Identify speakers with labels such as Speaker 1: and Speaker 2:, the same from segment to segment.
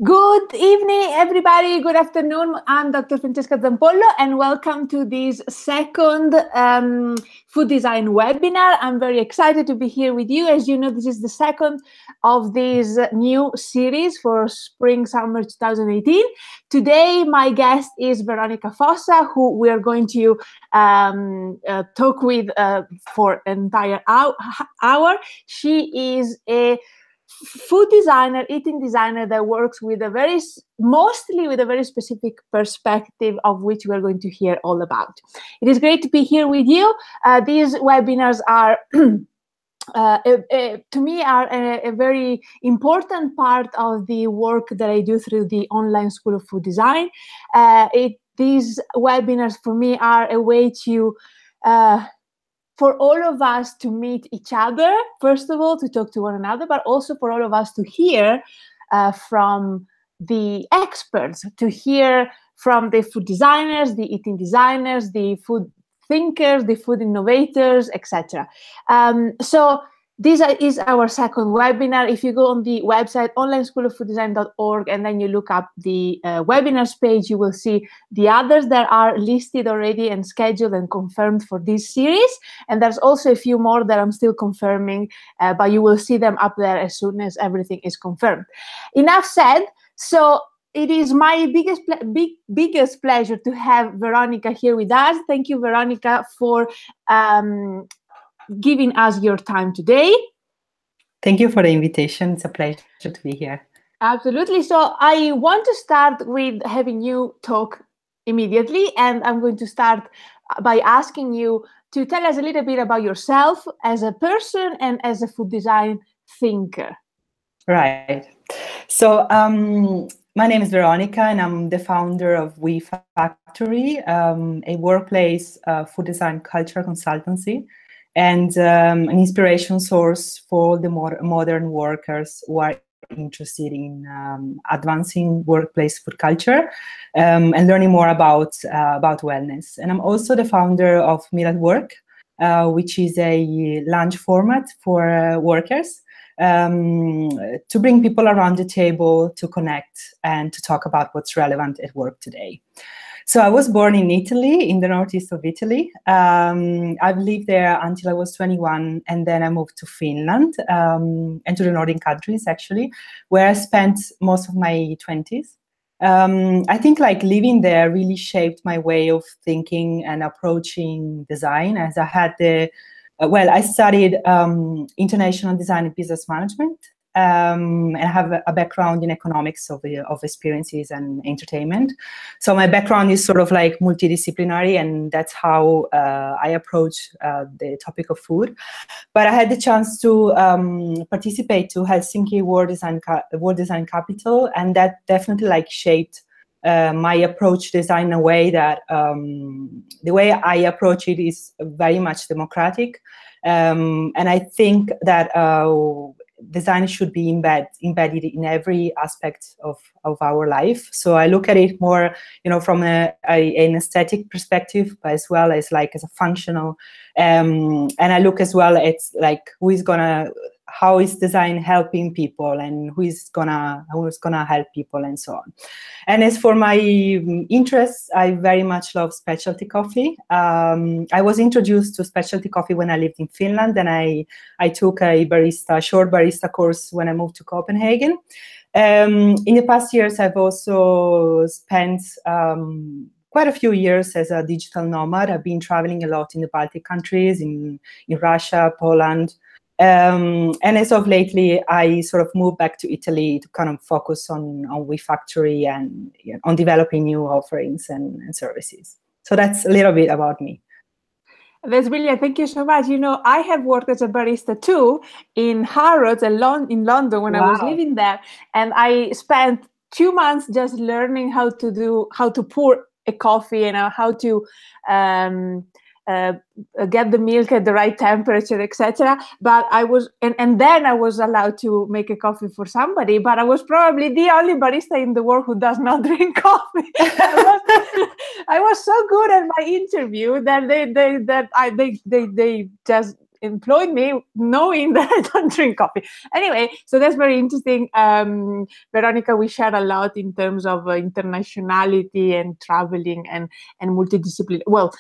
Speaker 1: Good evening, everybody. Good afternoon. I'm Dr. Francesca Zampollo, and welcome to this second food design webinar. I'm very excited to be here with you. As you know, this is the second of this new series for Spring-Summer 2018. Today, my guest is Veronica Fossa, who we are going to talk with for an entire hour. She is a food designer, eating designer that works with mostly with a very specific perspective of which we're going to hear all about. It is great to be here with you. These webinars are to me are a very important part of the work that I do through the online School of Food Design. These webinars for me are a way to for all of us to meet each other, first of all, to talk to one another, but also for all of us to hear from the experts, to hear from the food designers, the eating designers, the food thinkers, the food innovators, etc. So this is our second webinar. If you go on the website onlineschooloffooddesign.org and then you look up the webinars page, you will see the others that are listed already and scheduled and confirmed for this series. And there's also a few more that I'm still confirming, but you will see them up there as soon as everything is confirmed. Enough said. So it is my biggest pleasure to have Veronica here with us. Thank you, Veronica, for giving us your time today.
Speaker 2: Thank you for the invitation. It's a pleasure to be here.
Speaker 1: Absolutely. So I want to start with having you talk immediately, and I'm going to start by asking you to tell us a little bit about yourself as a person and as a food design thinker.
Speaker 2: Right. So my name is Veronica, and I'm the founder of We Factory, a workplace food design culture consultancy, and an inspiration source for the modern workers who are interested in advancing workplace food culture and learning more about wellness. And I'm also the founder of Meal at Work, which is a lunch format for workers to bring people around the table to connect and to talk about what's relevant at work today. So I was born in Italy, in the northeast of Italy. I've lived there until I was 21, and then I moved to Finland and to the northern countries, actually, where I spent most of my 20s. I think like living there really shaped my way of thinking and approaching design, as I had I studied international design and business management, and I have a background in economics of experiences and entertainment. So my background is sort of like multidisciplinary, and that's how I approach the topic of food. But I had the chance to participate to Helsinki World Design Capital, and that definitely like shaped my approach to design in a way that the way I approach it is very much democratic, and I think that design should be embedded in every aspect of our life. So I look at it more, from an aesthetic perspective, but as well as like as a functional, and I look as well at like how is design helping people, and who's gonna help people, and so on. And as for my interests, I very much love specialty coffee. I was introduced to specialty coffee when I lived in Finland, and I took a short barista course when I moved to Copenhagen. In the past years, I've also spent quite a few years as a digital nomad. I've been traveling a lot in the Baltic countries, in Russia, Poland. And as of lately, I sort of moved back to Italy to kind of focus on We Factory and on developing new offerings and services. So that's a little bit about me.
Speaker 1: That's brilliant. Thank you so much. I have worked as a barista too in Harrods in London when I was living there. And I spent 2 months just learning how to pour a coffee and how to get the milk at the right temperature, etc. But I was, and then I was allowed to make a coffee for somebody. But I was probably the only barista in the world who does not drink coffee. I was so good at my interview that they just employed me knowing that I don't drink coffee. Anyway, so that's very interesting. Veronica, we share a lot in terms of internationality and traveling and multidisciplinary. Well,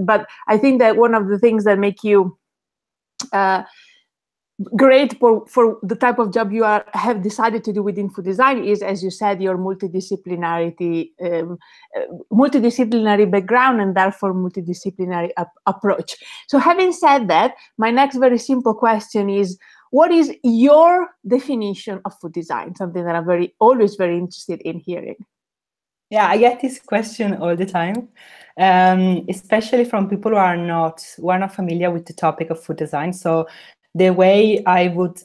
Speaker 1: but I think that one of the things that make you great for the type of job you have decided to do within food design is, as you said, your multidisciplinary background and therefore multidisciplinary approach. So having said that, my next very simple question is, what is your definition of food design? Something that I'm always very interested in hearing.
Speaker 2: Yeah, I get this question all the time, especially from people who are not familiar with the topic of food design. So the way I would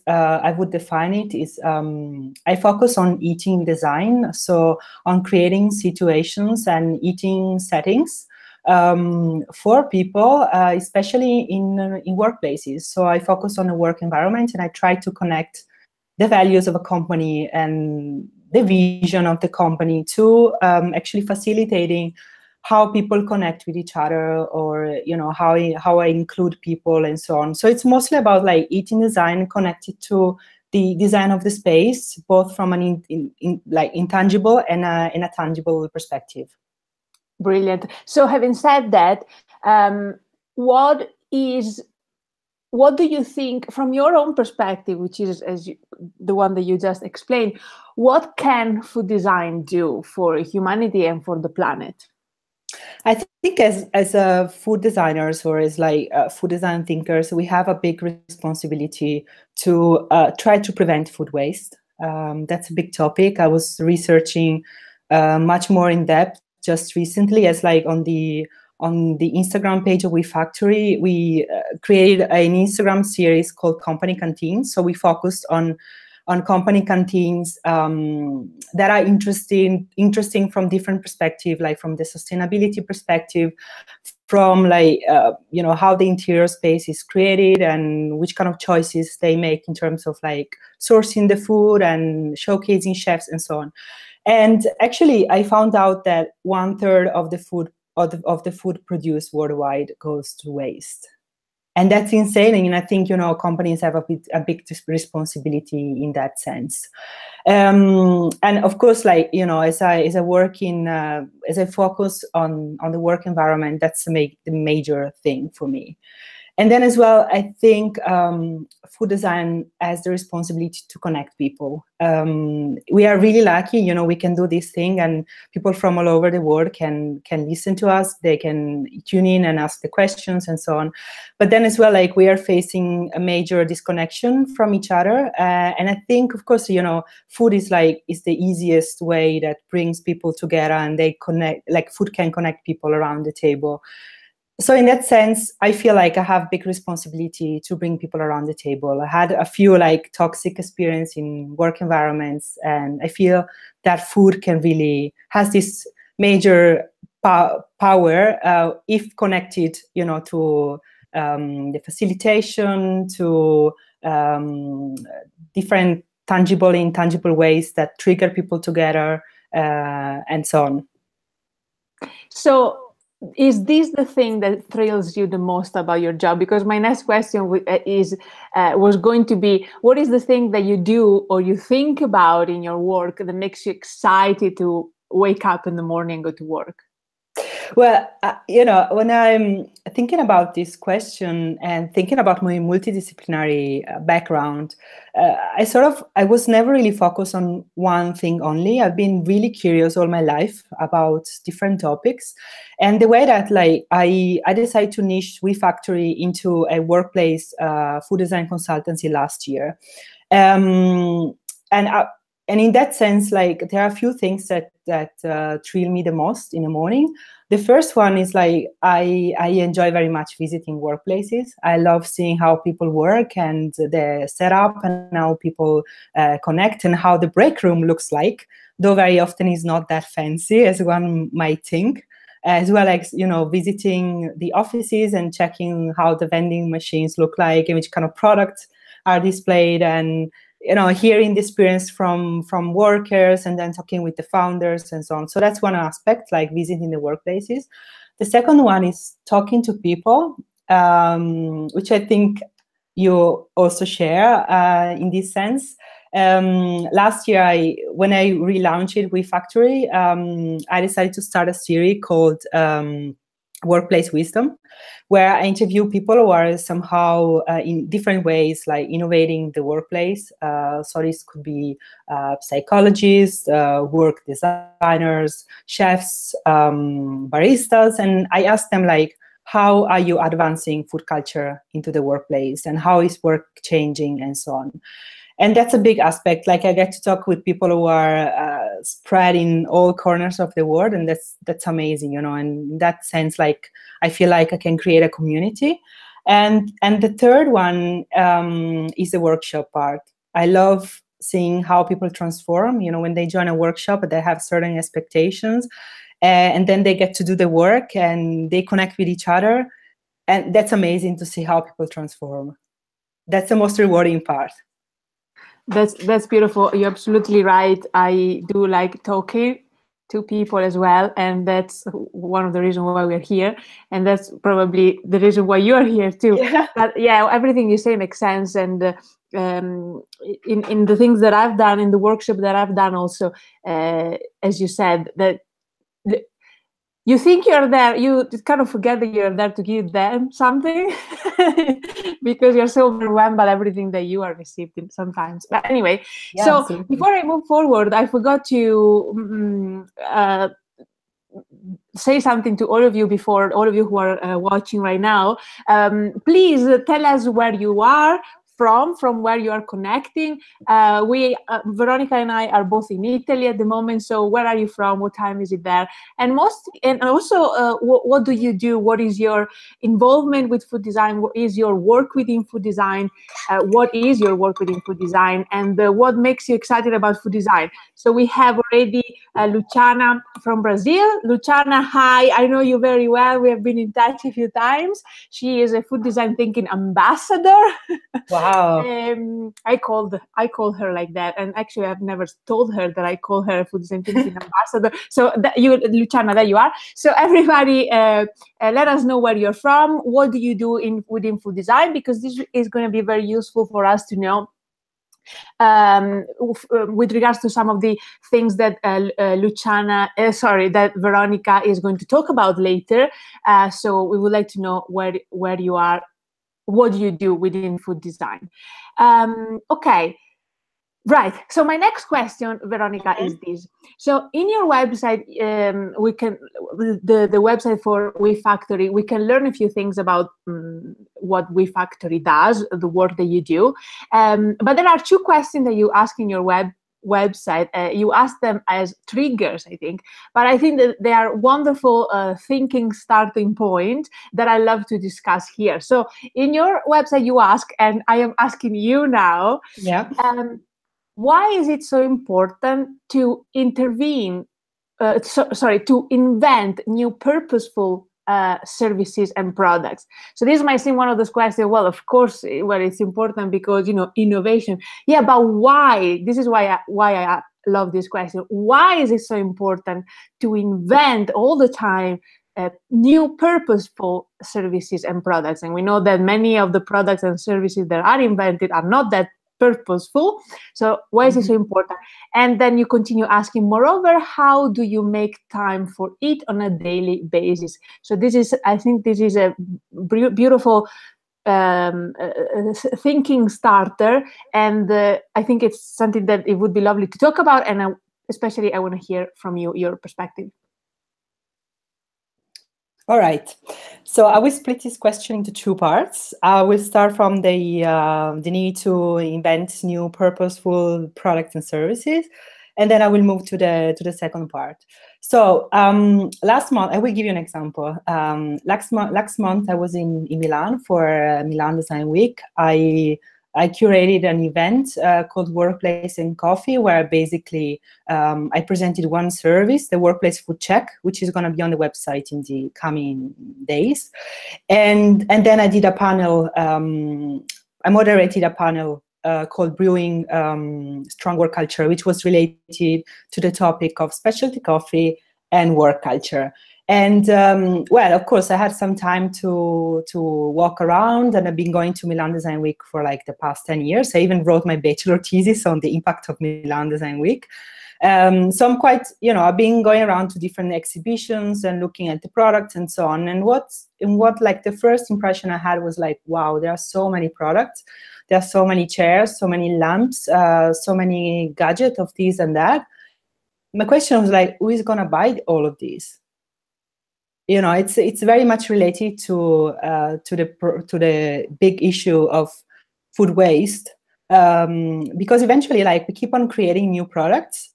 Speaker 2: define it is I focus on eating design, so on creating situations and eating settings for people, especially in workplaces. So I focus on the work environment, and I try to connect the values of a company and the vision of the company to actually facilitating how people connect with each other, or how I include people and so on. So it's mostly about like eating design connected to the design of the space, both from an intangible and a tangible perspective.
Speaker 1: Brilliant. So having said that, what do you think, from your own perspective, which is the one that you just explained, what can food design do for humanity and for the planet?
Speaker 2: I think as food designers, or as food design thinkers, we have a big responsibility to try to prevent food waste. That's a big topic. I was researching much more in depth just recently, as on the Instagram page of We Factory, we created an Instagram series called Company Canteens. So we focused on company canteens that are interesting from different perspectives, like from the sustainability perspective, from how the interior space is created and which kind of choices they make in terms of sourcing the food and showcasing chefs and so on. And actually, I found out that 1/3 of the food produced worldwide goes to waste. And that's insane. And I think, companies have a big responsibility in that sense. And of course, as I focus on the work environment, that's the major thing for me. And then as well, I think food design has the responsibility to connect people. We are really lucky, we can do this thing, and people from all over the world can listen to us. They can tune in and ask the questions and so on. But then as well, we are facing a major disconnection from each other. And I think, of course, food is the easiest way that brings people together, and they connect. Food can connect people around the table. So in that sense, I feel like I have big responsibility to bring people around the table. I had a few toxic experience in work environments, and I feel that food can really has this major power if connected, to the facilitation, to different tangible and intangible ways that trigger people together, and so on.
Speaker 1: So, is this the thing that thrills you the most about your job? Because my next question was going to be, what is the thing that you do or you think about in your work that makes you excited to wake up in the morning and go to work?
Speaker 2: Well, when I'm thinking about this question and thinking about my multidisciplinary background, I was never really focused on one thing only. I've been really curious all my life about different topics. And the way that I decided to niche We Factory into a workplace food design consultancy last year. And in that sense, there are a few things that thrill me the most in the morning. The first one is I enjoy very much visiting workplaces. I love seeing how people work and the setup and how people connect and how the break room looks like, though very often is not that fancy as one might think. As well as, visiting the offices and checking how the vending machines look like and which kind of products are displayed, and hearing the experience from workers and then talking with the founders and so on. So that's one aspect, visiting the workplaces. The second one is talking to people. which I think you also share in this sense. Last year, when I relaunched it with Factory, I decided to start a series called Workplace Wisdom, where I interview people who are somehow in different ways, like innovating the workplace. So this could be psychologists, work designers, chefs, baristas, and I ask them like, how are you advancing food culture into the workplace, and how is work changing, and so on. And that's a big aspect. Like I get to talk with people who are spread in all corners of the world, and that's amazing, you know. And in that sense, like I feel like I can create a community. And the third one is the workshop part. I love seeing how people transform. You know, when they join a workshop, they have certain expectations, and then they get to do the work and they connect with each other, and that's amazing to see how people transform. That's the most rewarding part.
Speaker 1: That's beautiful. You're absolutely right. I do like talking to people as well, and that's one of the reasons why we're here, and that's probably the reason why you're here too.
Speaker 2: Yeah.
Speaker 1: But yeah, everything you say makes sense, and in the things that I've done, in the workshop that I've done also, as you said, that you think you're there, you kind of forget that you're there to give them something because you're so overwhelmed by everything that you are receiving sometimes. But anyway,
Speaker 2: Yeah,
Speaker 1: so
Speaker 2: absolutely.
Speaker 1: before I move forward, I forgot to say something to all of you before, all of you who are watching right now. Please tell us where you are from where you are connecting. Veronica and I are both in Italy at the moment. So where are you from? What time is it there? And also, what do you do? What is your involvement with food design? What is your work within food design? What is your work within food design? And what makes you excited about food design? So we have already Luciana from Brazil. Luciana, hi. I know you very well. We have been in touch a few times. She is a food design thinking ambassador.
Speaker 2: Wow.
Speaker 1: I call her like that, and actually I've never told her that I call her a food design thinking ambassador. So Luciana, there you are. So everybody, let us know where you're from. What do you do within food design? Because this is going to be very useful for us to know. With regards to some of the things that that Veronica is going to talk about later. So we would like to know where you are. What do you do within food design? Okay, right. So my next question, Veronica, is this. So in your website, we can the website for WeFactory. We can learn a few things about what WeFactory does, the work that you do. But there are two questions that you ask in your website. You ask them as triggers, I think, but I think that they are wonderful thinking starting point that I love to discuss here. So in your website you ask, and I am asking you now, why is it so important to intervene, to invent new purposeful services and products? So this might seem one of those questions, well, of course, well, it's important because, innovation. Yeah, but why? This is why I love this question. Why is it so important to invent all the time new purposeful services and products? And we know that many of the products and services that are invented are not that purposeful. So why is it so important? And then you continue asking, moreover, how do you make time for it on a daily basis? So I think this is a beautiful thinking starter, and I think it's something that it would be lovely to talk about, and especially I want to hear from you, your perspective.
Speaker 2: All right. So I will split this question into two parts. I will start from the need to invent new purposeful products and services, and then I will move to the second part. So last month, I will give you an example. Last month, I was in Milan for Milan Design Week. I curated an event called Workplace and Coffee, where basically I presented one service, the Workplace Food Check, which is going to be on the website in the coming days. And then I did a panel, I moderated a panel called Brewing Strong Work Culture, which was related to the topic of specialty coffee and work culture. And well, of course, I had some time to walk around, and I've been going to Milan Design Week for like the past 10 years. I even wrote my bachelor thesis on the impact of Milan Design Week. So I'm quite, I've been going around to different exhibitions and looking at the products and so on. And what like the first impression I had was like, wow, there are so many products. There are so many chairs, so many lamps, so many gadgets of this and that. My question was like, who is going to buy all of these? It's very much related to the big issue of food waste, because eventually, like, we keep on creating new products,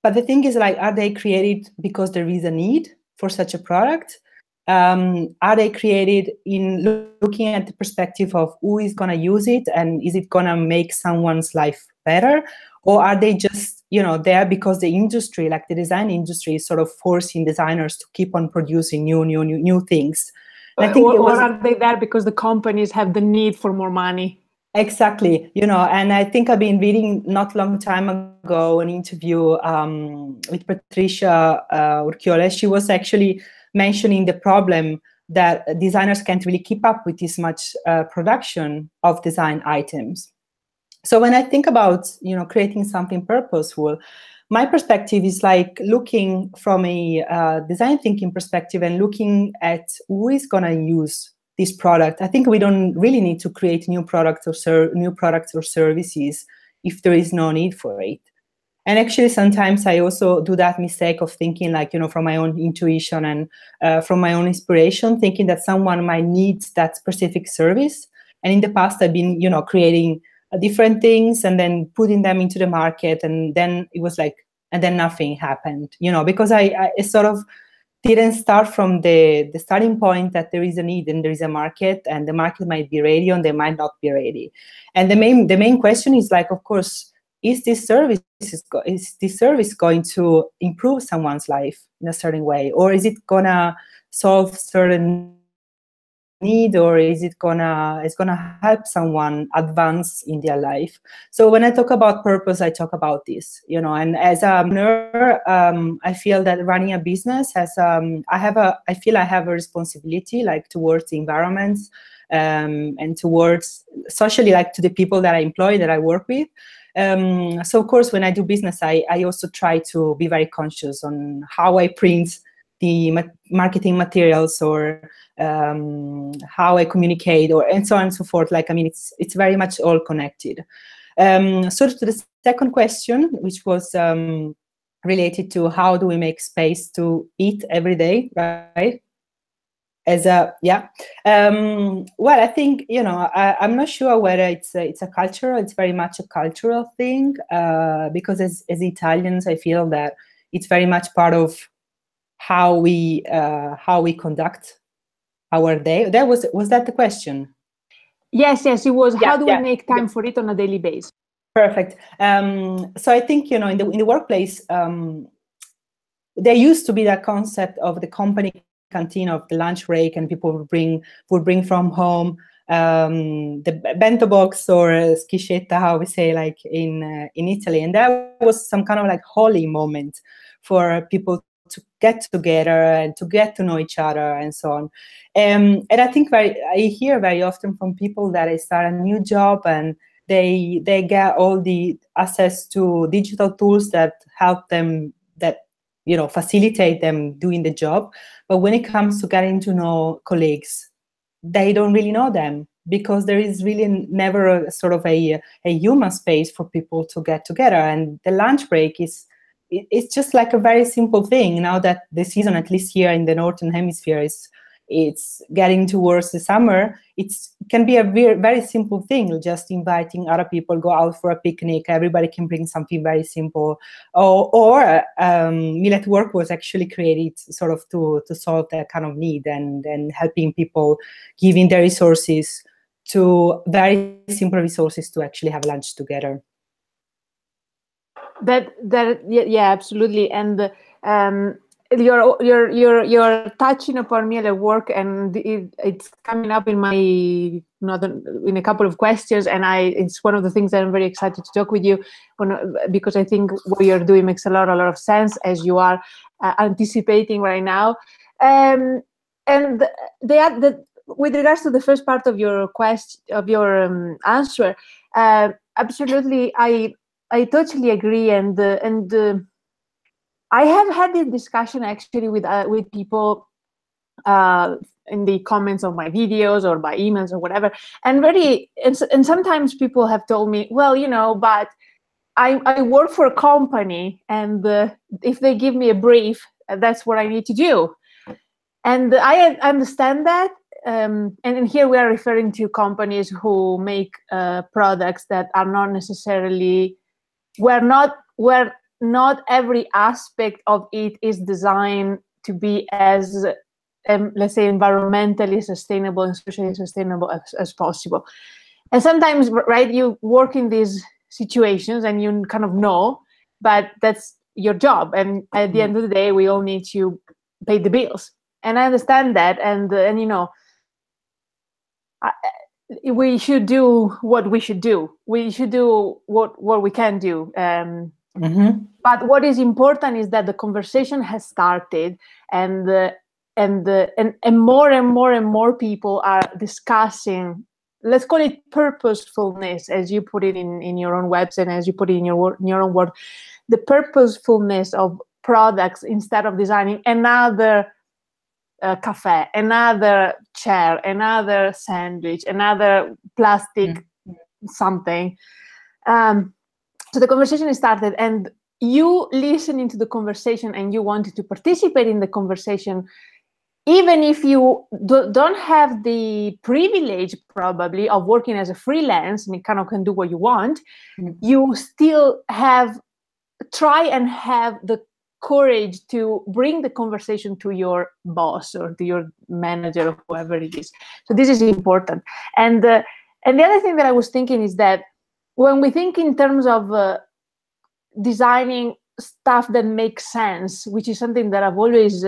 Speaker 2: but the thing is, like, are they created because there is a need for such a product? Are they created in looking at the perspective of who is going to use it, and is it going to make someone's life better? Or are they just, there because the industry, like the design industry, is sort of forcing designers to keep on producing new things?
Speaker 1: And I think or are they there because the companies have the need for more money?
Speaker 2: Exactly, and I think I've been reading not long time ago an interview with Patricia Urchiole. She was actually mentioning the problem that designers can't really keep up with this much production of design items. So when I think about, creating something purposeful, my perspective is like looking from a design thinking perspective and looking at who is going to use this product. I think we don't really need to create new products or services if there is no need for it. And actually, sometimes I also do that mistake of thinking, like, from my own intuition and from my own inspiration, thinking that someone might need that specific service. And in the past, I've been, creating different things and then putting them into the market, and then it was like, and then nothing happened, because I sort of didn't start from the starting point that there is a need and there is a market, and the market might be ready and they might not be ready. And the main question is, like, of course, is this service going to improve someone's life in a certain way, or is it gonna solve certain need, or is it's gonna help someone advance in their life? So when I talk about purpose, I talk about this, and as a entrepreneur, I feel that running a business has I feel I have a responsibility, like, towards the environment, and towards socially, like, to the people that I employ, that I work with. So of course, when I do business, I also try to be very conscious on how I print the marketing materials, or how I communicate, and so on and so forth. Like, I mean, it's very much all connected. So to the second question, which was related to how do we make space to eat every day, right? Well, I think, I'm not sure whether it's very much a cultural thing, because as Italians, I feel that it's very much part of how we conduct our day. Was that the question?
Speaker 1: Yes, it was. How do we make time for it on a daily basis?
Speaker 2: Perfect. So I think, in the workplace, there used to be that concept of the company canteen, of the lunch break, and people would bring from home the bento box, or schiscetta, how we say, like, in Italy, and that was some kind of like holy moment for people to get together and to get to know each other and so on. And I think I hear very often from people that they start a new job and they get all the access to digital tools that help them, that facilitate them doing the job. But when it comes to getting to know colleagues, they don't really know them, because there is really never a sort of a human space for people to get together. And the lunch break it's just like a very simple thing. Now that the season, at least here in the Northern Hemisphere, it's getting towards the summer, it can be a very, very simple thing, just inviting other people, go out for a picnic, everybody can bring something very simple. Or Meal at Work was actually created sort of to solve that kind of need, and helping people, giving their resources to very simple resources to actually have lunch together.
Speaker 1: Yeah, absolutely. And you're touching upon Meal at Work, and it's coming up in in a couple of questions, and it's one of the things that I'm very excited to talk with you, because I think what you're doing makes a lot of sense, as you are anticipating right now. And with regards to the first part of your question, of your answer, absolutely, I totally agree, and I have had this discussion actually with people in the comments of my videos or by emails or whatever, and sometimes people have told me, well, but I work for a company, and if they give me a brief, that's what I need to do. And I understand that. And here we are referring to companies who make products that are not necessarily, where not every aspect of it is designed to be as, let's say, environmentally sustainable and socially sustainable as possible. And sometimes, right, you work in these situations and you kind of know, but that's your job. And at the end of the day, we all need to pay the bills. And I understand that. And we should do what we should do. We should do what we can do. But what is important is that the conversation has started, and more and more and more people are discussing, let's call it purposefulness, as you put it in your own website, and as you put it in your own word, the purposefulness of products, instead of designing another cafe, another chair, another sandwich, another plastic something. So the conversation is started, and you listening to the conversation and you wanted to participate in the conversation, even if you don't have the privilege probably of working as a freelance and you kind of can do what you want, you still try and have the courage to bring the conversation to your boss or to your manager or whoever it is. So this is important. And the other thing that I was thinking is that when we think in terms of designing stuff that makes sense, which is something that I've always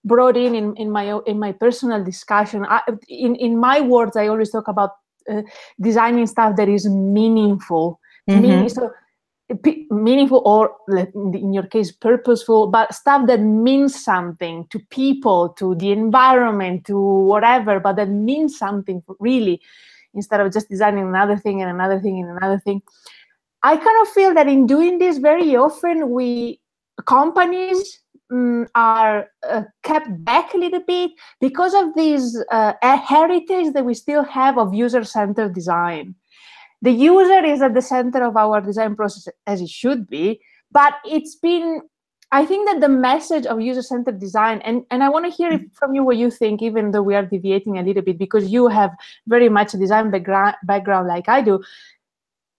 Speaker 1: brought in my personal discussion, in my words, I always talk about designing stuff that is meaningful. Meaningful, or in your case purposeful, but stuff that means something to people, to the environment, to whatever, but that means something really, instead of just designing another thing and another thing and another thing. I kind of feel that in doing this, very often companies are kept back a little bit because of this heritage that we still have of user-centered design. The user is at the center of our design process, as it should be, but I think that the message of user-centered design, and I want to hear from you what you think, even though we are deviating a little bit, because you have very much a design background like I do.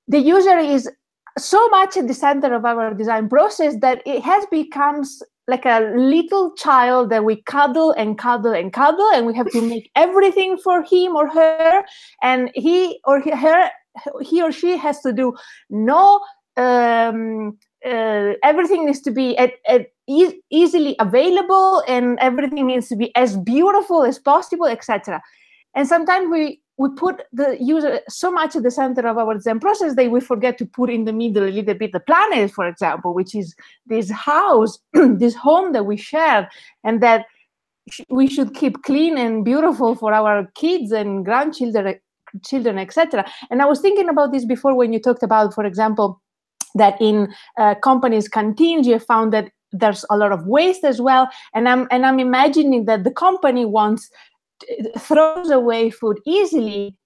Speaker 1: The user is so much at the center of our design process that it has become like a little child that we cuddle and cuddle and cuddle, and we have to make everything for him or her, and he or she has to do everything needs to be easily available, and everything needs to be as beautiful as possible, etc. And sometimes we put the user so much at the center of our design process that we forget to put in the middle a little bit the planet, for example, which is this house, this home that we share, and that we should keep clean and beautiful for our kids and grandchildren, etc. And I was thinking about this before when you talked about, for example, that in companies' canteens, you found that there's a lot of waste as well. And I'm imagining that the company throws away food easily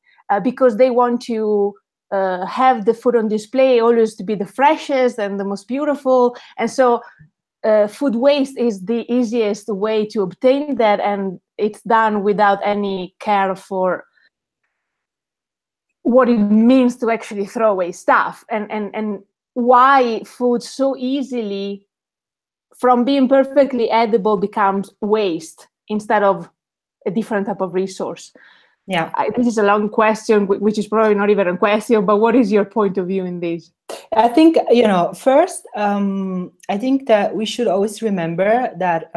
Speaker 1: because they want to have the food on display always to be the freshest and the most beautiful. And so food waste is the easiest way to obtain that, and it's done without any care for what it means to actually throw away stuff, and why food so easily, from being perfectly edible, becomes waste instead of a different type of resource. Yeah, this is a long question, which is probably not even a question, but what is your point of view in this?
Speaker 2: I think, first, I think that we should always remember that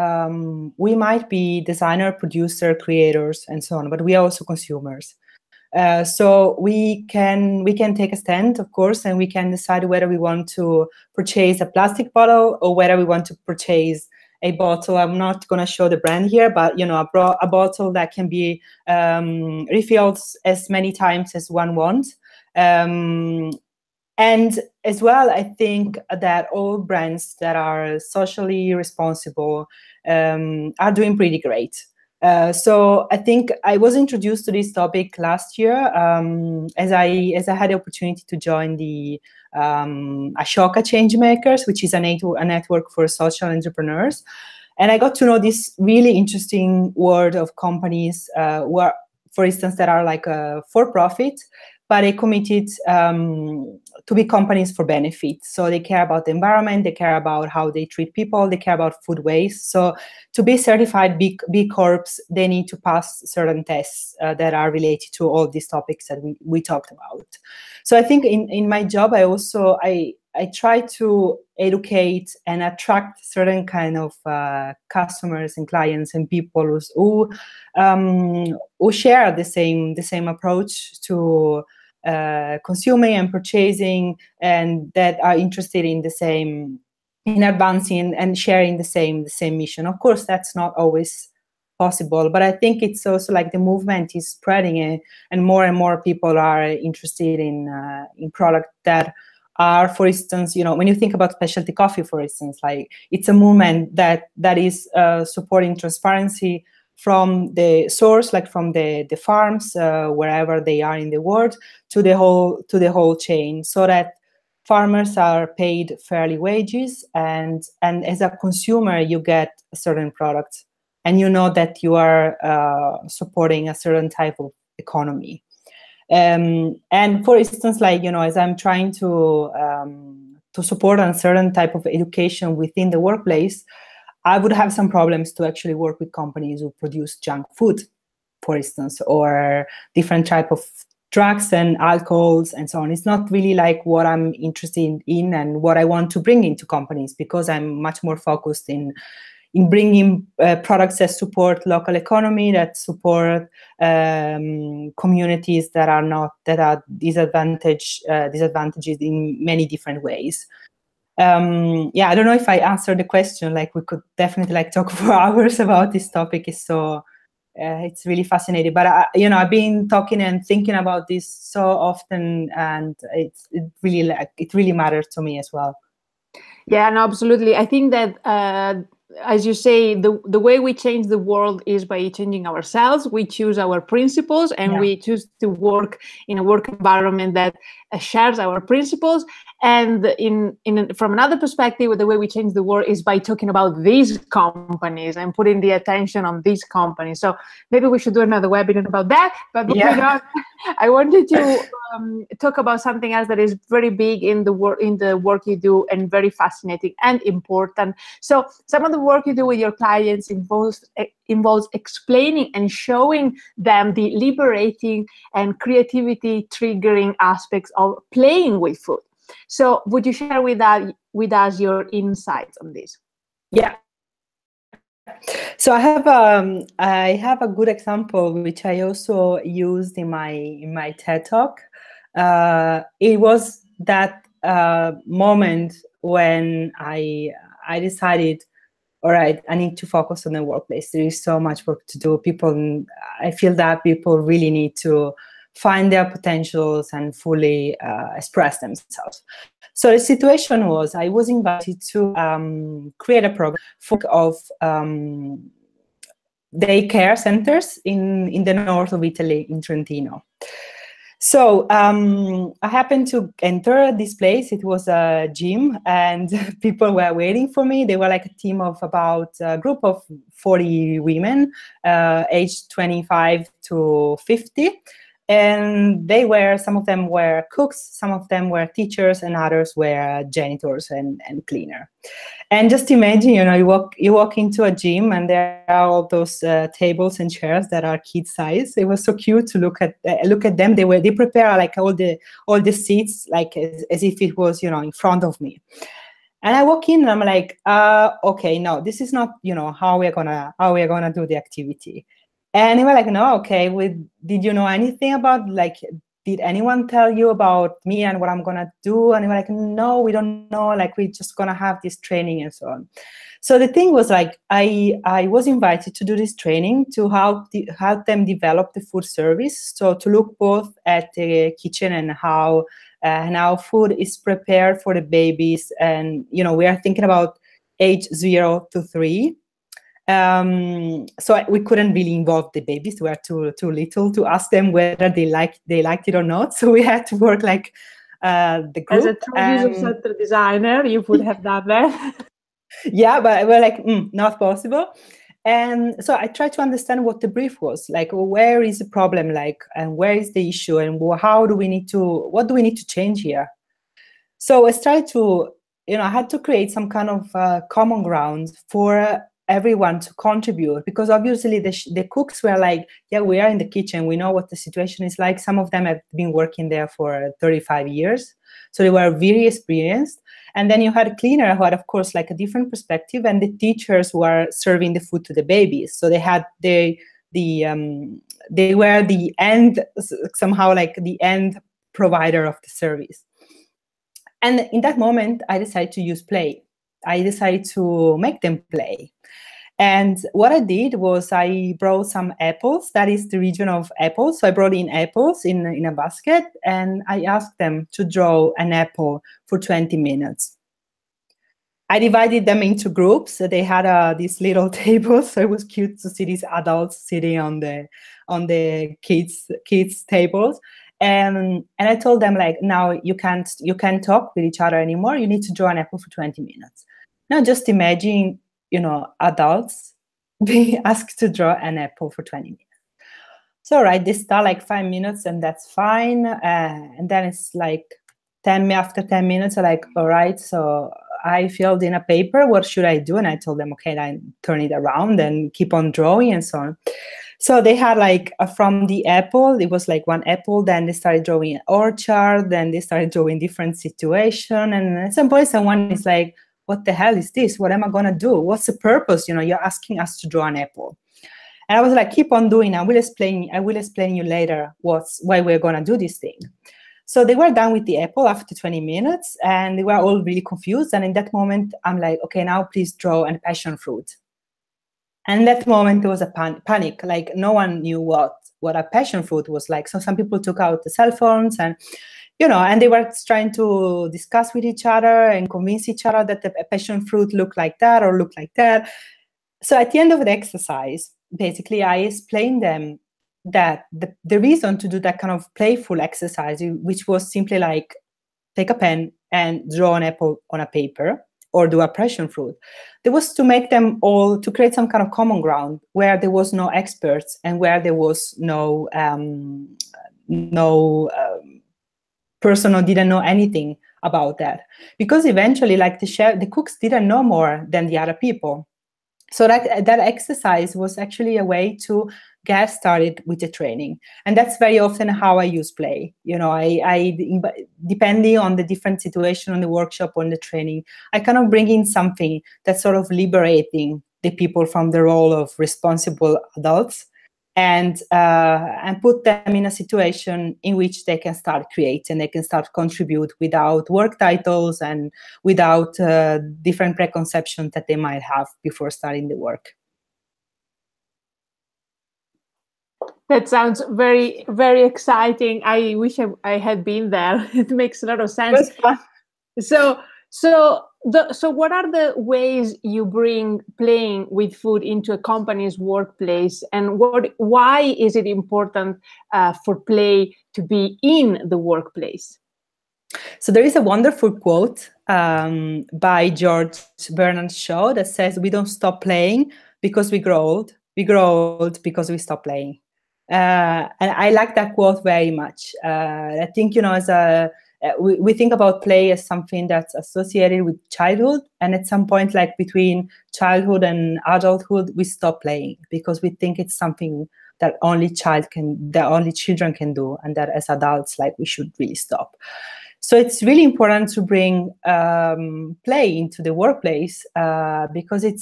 Speaker 2: we might be designer, producer, creators, and so on, but we are also consumers. So we can take a stand, of course, and we can decide whether we want to purchase a plastic bottle or whether we want to purchase a bottle. I'm not going to show the brand here, but I brought a bottle that can be refilled as many times as one wants. And as well, I think that all brands that are socially responsible are doing pretty great. So I think I was introduced to this topic last year as I had the opportunity to join the Ashoka Changemakers, which is a network for social entrepreneurs. And I got to know this really interesting world of companies who are, for instance, that are like for-profit, but they committed to be companies for benefit. So they care about the environment, they care about how they treat people, they care about food waste. So to be certified B Corps, they need to pass certain tests that are related to all these topics that we talked about. So I think in my job, I try to educate and attract certain kind of customers and clients and people who share the same approach to consuming and purchasing, and that are interested in in advancing and sharing the same mission. Of course, that's not always possible, but I think it's also like the movement is spreading, and more people are interested in products that are, for instance, when you think about specialty coffee, for instance, like it's a movement that is supporting transparency from the source, like from the farms, wherever they are in the world, to the whole chain, so that farmers are paid fairly wages, and as a consumer you get a certain product, and you know that you are supporting a certain type of economy. And for instance, like as I'm trying to support a certain type of education within the workplace, I would have some problems to actually work with companies who produce junk food, for instance, or different type of drugs and alcohols and so on. It's not really like what I'm interested in and what I want to bring into companies, because I'm much more focused in bringing products that support local economy, that support communities that are disadvantaged in many different ways. Yeah, I don't know if I answered the question. Like, we could definitely like talk for hours about this topic. It's really fascinating. But I've been talking and thinking about this so often, and it really matters to me as well.
Speaker 1: Yeah, no, absolutely. I think that as you say, the way we change the world is by changing ourselves. We choose our principles, and we choose to work in a work environment that shares our principles. And from another perspective, the way we change the world is by talking about these companies and putting the attention on these companies. So maybe we should do another webinar about that. But moving on, I wanted to talk about something else that is very big in the work you do, and very fascinating and important. So some of the work you do with your clients involves explaining and showing them the liberating and creativity triggering aspects of playing with food. So would you share with us your insights on this?
Speaker 2: Yeah. So I have a good example which I also used in my TED Talk. It was that moment when I decided, all right, I need to focus on the workplace. There is so much work to do. I feel that people really need to find their potentials and fully express themselves. So the situation was, I was invited to create a program of daycare centers in the north of Italy, in Trentino. So I happened to enter this place. It was a gym, and people were waiting for me. They were like a team of about a group of 40 women, aged 25 to 50. And some of them were cooks, some of them were teachers, and others were janitors and cleaner. And just imagine, you walk into a gym, and there are all those tables and chairs that are kid size. It was so cute to look at them. They prepare like all the seats, like as if it was in front of me. And I walk in, and I'm like, okay, no, this is not how we're gonna do the activity. And they were like, no, okay, did you know anything about like did anyone tell you about me and what I'm gonna do? And they were like, no, we don't know, like we're just gonna have this training and so on. So the thing was like, I was invited to do this training to help them develop the food service. So to look both at the kitchen and how food is prepared for the babies. And, you know, we are thinking about age 0 to 3. So we couldn't really involve the babies. We were too little to ask them whether they liked it or not. So we had to work like the group.
Speaker 1: As a true user center designer, you would have done that.
Speaker 2: Yeah, but we're like, not possible. And so I tried to understand what the brief was, like, where is the problem, like, and where is the issue, and what do we need to change here? So I started to, I had to create some kind of common ground for everyone to contribute, because obviously the cooks were like, yeah, we are in the kitchen, we know what the situation is like. Some of them have been working there for 35 years, so they were very experienced. And then you had a cleaner who had, of course, like a different perspective, and the teachers who are serving the food to the babies. So they had they were the end, somehow like the end provider of the service. And in that moment, I decided to use play. I decided to make them play. And what I did was I brought some apples. That is the region of apples. So I brought in apples in a basket, and I asked them to draw an apple for 20 minutes. I divided them into groups. So they had these little tables. So it was cute to see these adults sitting on the kids' tables. And I told them, like, now you can't talk with each other anymore. You need to draw an apple for 20 minutes. Now just imagine, adults being asked to draw an apple for 20 minutes. So, right, they start like 5 minutes, and that's fine. And then it's like after 10 minutes, I'm like, all right, so I filled in a paper. What should I do? And I told them, okay, then turn it around and keep on drawing and so on. So they had like from the apple, it was like one apple. Then they started drawing an orchard. Then they started drawing different situation. And at some point, someone is like, what the hell is this? What am I going to do? What's the purpose? You're asking us to draw an apple. And I was like, keep on doing. I will explain you later why we're going to do this thing. So they were done with the apple after 20 minutes, and they were all really confused. And in that moment, I'm like, okay, now please draw a passion fruit. And in that moment, there was a panic. Like, no one knew what a passion fruit was like. So some people took out the cell phones, and and they were trying to discuss with each other and convince each other that a passion fruit looked like that or looked like that. So at the end of the exercise, basically, I explained them that the reason to do that kind of playful exercise, which was simply like take a pen and draw an apple on a paper or do a passion fruit, there was to make them all, to create some kind of common ground where there was no experts and where there was no person who didn't know anything about that. Because eventually, like the cooks didn't know more than the other people. So that exercise was actually a way to get started with the training. And that's very often how I use play. I depending on the different situation on the workshop or on the training, I kind of bring in something that's sort of liberating the people from the role of responsible adults, and put them in a situation in which they can start creating, they can start contribute without work titles and without different preconceptions that they might have before starting the work.
Speaker 1: That sounds very, very exciting. I wish I had been there. It makes a lot of sense.
Speaker 2: It was fun.
Speaker 1: So what are the ways you bring playing with food into a company's workplace, and why is it important for play to be in the workplace?
Speaker 2: So there is a wonderful quote by George Bernard Shaw that says, "We don't stop playing because we grow old. We grow old because we stop playing." And I like that quote very much. I think, we think about play as something that's associated with childhood, and at some point, like between childhood and adulthood, we stop playing because we think it's something that only children can do, and that as adults, like, we should really stop. So it's really important to bring play into the workplace because it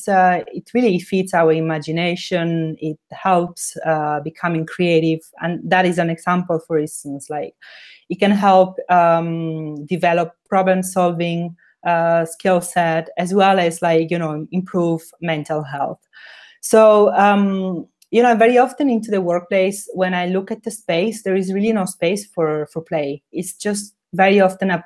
Speaker 2: really feeds our imagination. It helps becoming creative, and that is an example. For instance, like it can help develop problem-solving skill set, as well as like improve mental health. So very often into the workplace, when I look at the space, there is really no space for play. It's just very often a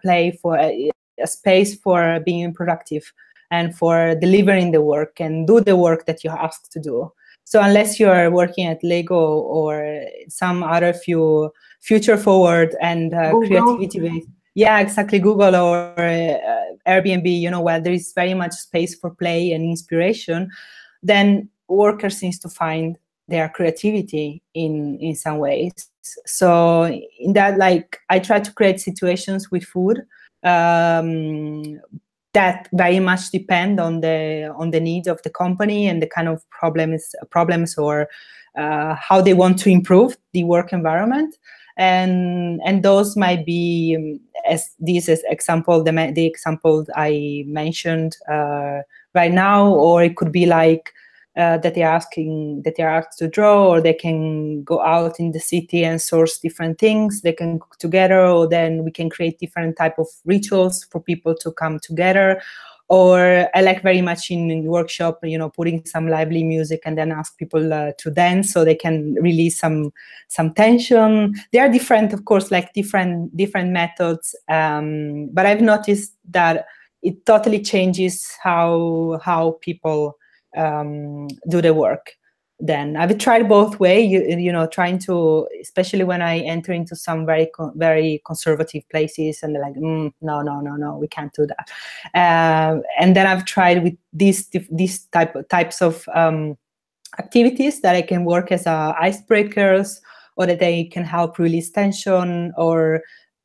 Speaker 2: space for being productive and for delivering the work and do the work that you're asked to do. So unless you're working at Lego or some other few future forward and creativity based, yeah, exactly, Google or Airbnb, where there is very much space for play and inspiration, then workers seems to find their creativity in some ways. So in that, like, I try to create situations with food that very much depend on the needs of the company and the kind of problems or how they want to improve the work environment. And those might be as example, the example I mentioned right now, or it could be like that they're asked to draw, or they can go out in the city and source different things. They can cook together, or then we can create different type of rituals for people to come together. Or I like very much in workshop, putting some lively music and then ask people to dance so they can release some tension. There are different, of course, like different methods, but I've noticed that it totally changes how people do the work. Then I've tried both way, trying to, especially when I enter into some very conservative places, and they're like, no, we can't do that. And then I've tried with these types of activities that I can work as icebreakers, or that they can help release tension or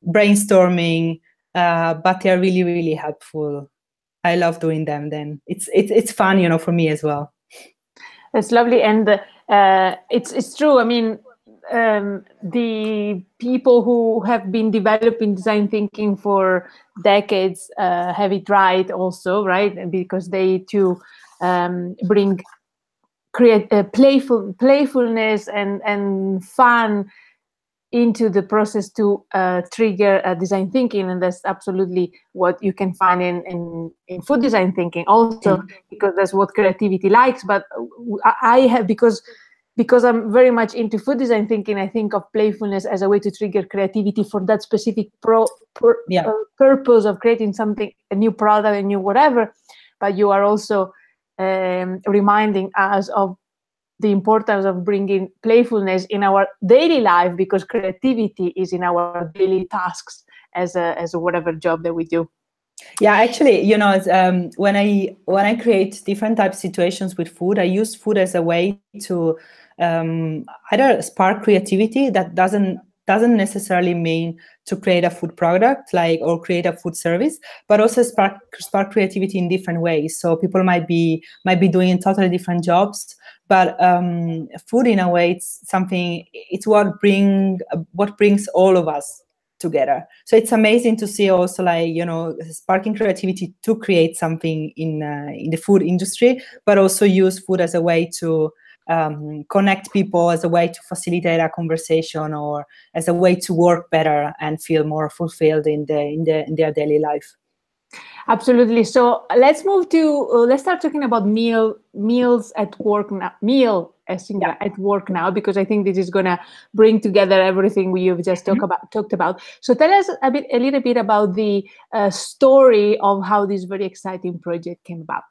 Speaker 2: brainstorming. But they're really, really helpful. I love doing them. Then it's fun, for me as well.
Speaker 1: That's lovely, and it's true. I mean, the people who have been developing design thinking for decades have it right, also, right? Because they too bring playfulness and fun into the process to trigger design thinking, and that's absolutely what you can find in food design thinking also, because that's what creativity likes. But I have, because I'm very much into food design thinking, I think of playfulness as a way to trigger creativity for that specific purpose of creating something, a new product, a new whatever. But you are also reminding us of the importance of bringing playfulness in our daily life, because creativity is in our daily tasks as a whatever job that we do.
Speaker 2: Yeah, actually, when I create different types of situations with food, I use food as a way to either spark creativity. That doesn't necessarily mean to create a food product, or create a food service, but also spark creativity in different ways. So people might be doing totally different jobs, but food, in a way, it's what brings all of us together. So it's amazing to see also, sparking creativity to create something in the food industry, but also use food as a way to connect people, as a way to facilitate a conversation, or as a way to work better and feel more fulfilled in their daily life.
Speaker 1: Absolutely. So let's move to let's start talking about meals at work now. At work now, because I think this is going to bring together everything we've just talked about. So tell us a little bit about the story of how this very exciting project came about.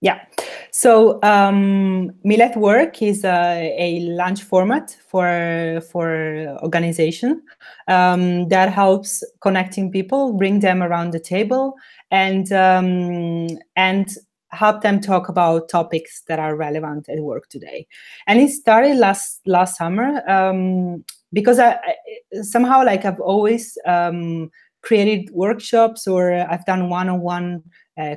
Speaker 2: Yeah. So Meal at Work is a lunch format for organization that helps connecting people, bring them around the table, and help them talk about topics that are relevant at work today. And it started last summer because I somehow, I've always created workshops, or I've done one-on-one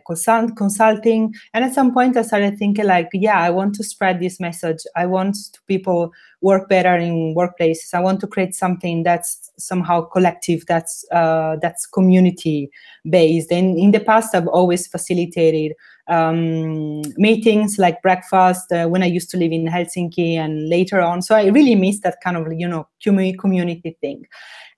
Speaker 2: consulting. And at some point I started thinking like, yeah, I want to spread this message. I want people work better in workplaces. I want to create something that's somehow collective, that's community based. And in the past, I've always facilitated meetings like breakfast when I used to live in Helsinki and later on. So I really missed that kind of, community thing.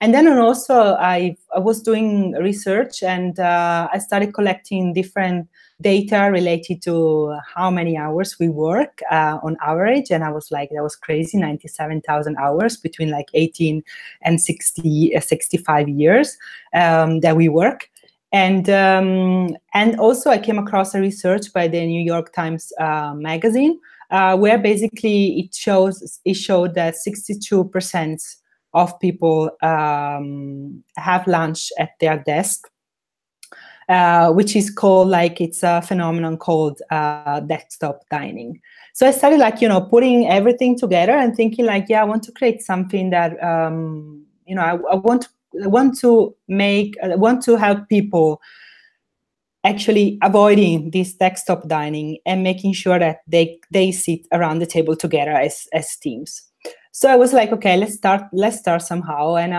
Speaker 2: And then also I was doing research and I started collecting different data related to how many hours we work on average. And I was like, that was crazy, 97,000 hours between like 18 and 65 years that we work. And also I came across a research by the New York Times magazine where basically it showed that 62% of people have lunch at their desk, which is called, like, it's a phenomenon called desktop dining. So I started like, putting everything together and thinking like, yeah, I want to create something that, I want to help people actually avoiding this desktop dining and making sure that they sit around the table together as teams. So I was like, okay, let's start somehow. And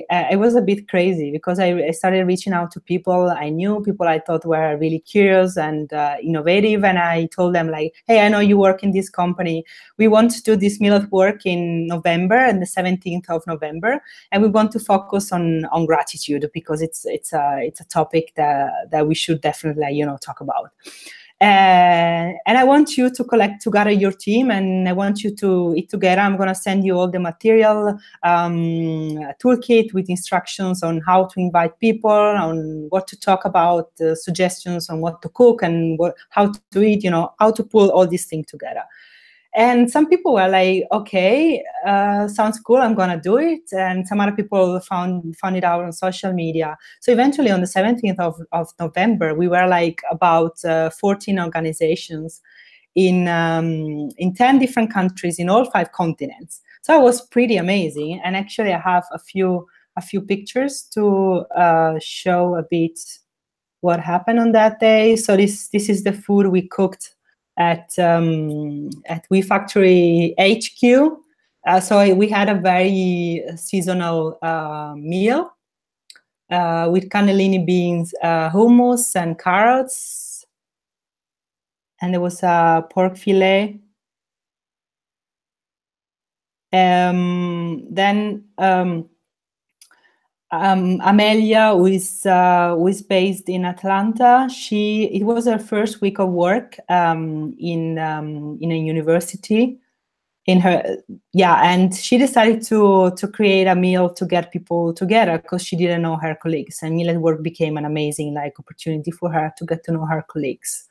Speaker 2: it was a bit crazy because I started reaching out to people I knew, people I thought were really curious and innovative. And I told them like, hey, I know you work in this company. We want to do this meal of work in November, and the 17th of November. And we want to focus on gratitude because it's a topic that we should definitely, talk about. And I want you to collect together your team, and I want you to eat together. I'm going to send you all the material, toolkit with instructions on how to invite people, on what to talk about, suggestions on what to cook and how to eat, how to pull all these things together. And some people were like, okay, sounds cool, I'm going to do it. And some other people found it out on social media. So eventually on the 17th of November, we were like about 14 organizations in 10 different countries in all 5 continents. So it was pretty amazing. And actually I have a few pictures to show a bit what happened on that day. So this is the food we cooked at We Factory HQ. So we had a very seasonal meal with cannellini beans, hummus and carrots. And there was a pork fillet. Then Amelia, who is based in Atlanta, it was her first week of work in a university. And she decided to create a meal to get people together because she didn't know her colleagues, and meal at work became an amazing opportunity for her to get to know her colleagues.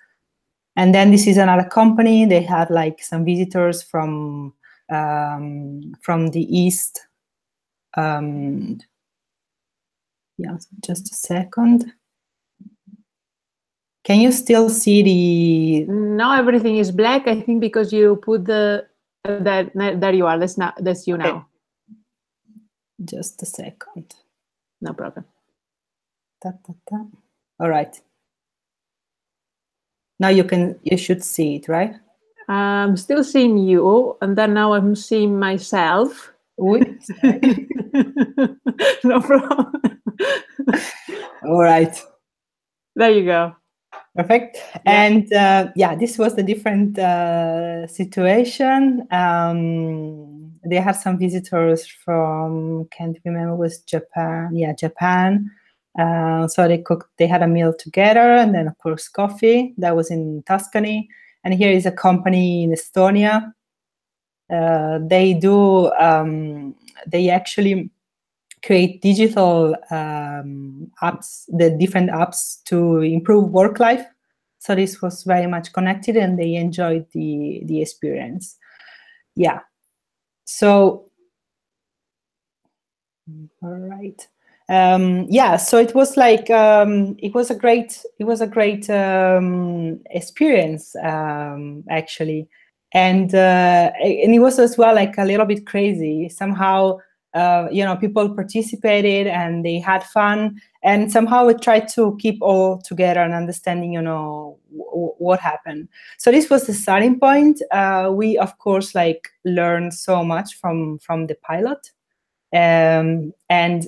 Speaker 2: And then this is another company. They had some visitors from the East. Just a second. Can you still see the?
Speaker 1: Now everything is black. I think because you put the there you are. That's you now.
Speaker 2: Okay. Just a second.
Speaker 1: No problem.
Speaker 2: All right. Now you should see it, right?
Speaker 1: I'm still seeing you, and then now I'm seeing myself.
Speaker 2: Oui.
Speaker 1: No problem.
Speaker 2: All right.
Speaker 1: There you go.
Speaker 2: Perfect. Yeah. And this was the different situation. They had some visitors from, can't remember, was Japan. Yeah, Japan. So they had a meal together, and then of course coffee. That was in Tuscany. And here is a company in Estonia. They actually create digital apps, the different apps to improve work life. So this was very much connected, and they enjoyed the experience. Yeah. So, all right. So it was it was a great experience actually, and it was as well a little bit crazy somehow. people participated and they had fun, and somehow we tried to keep all together and understanding, what happened. So this was the starting point. We of course learned so much from the pilot, and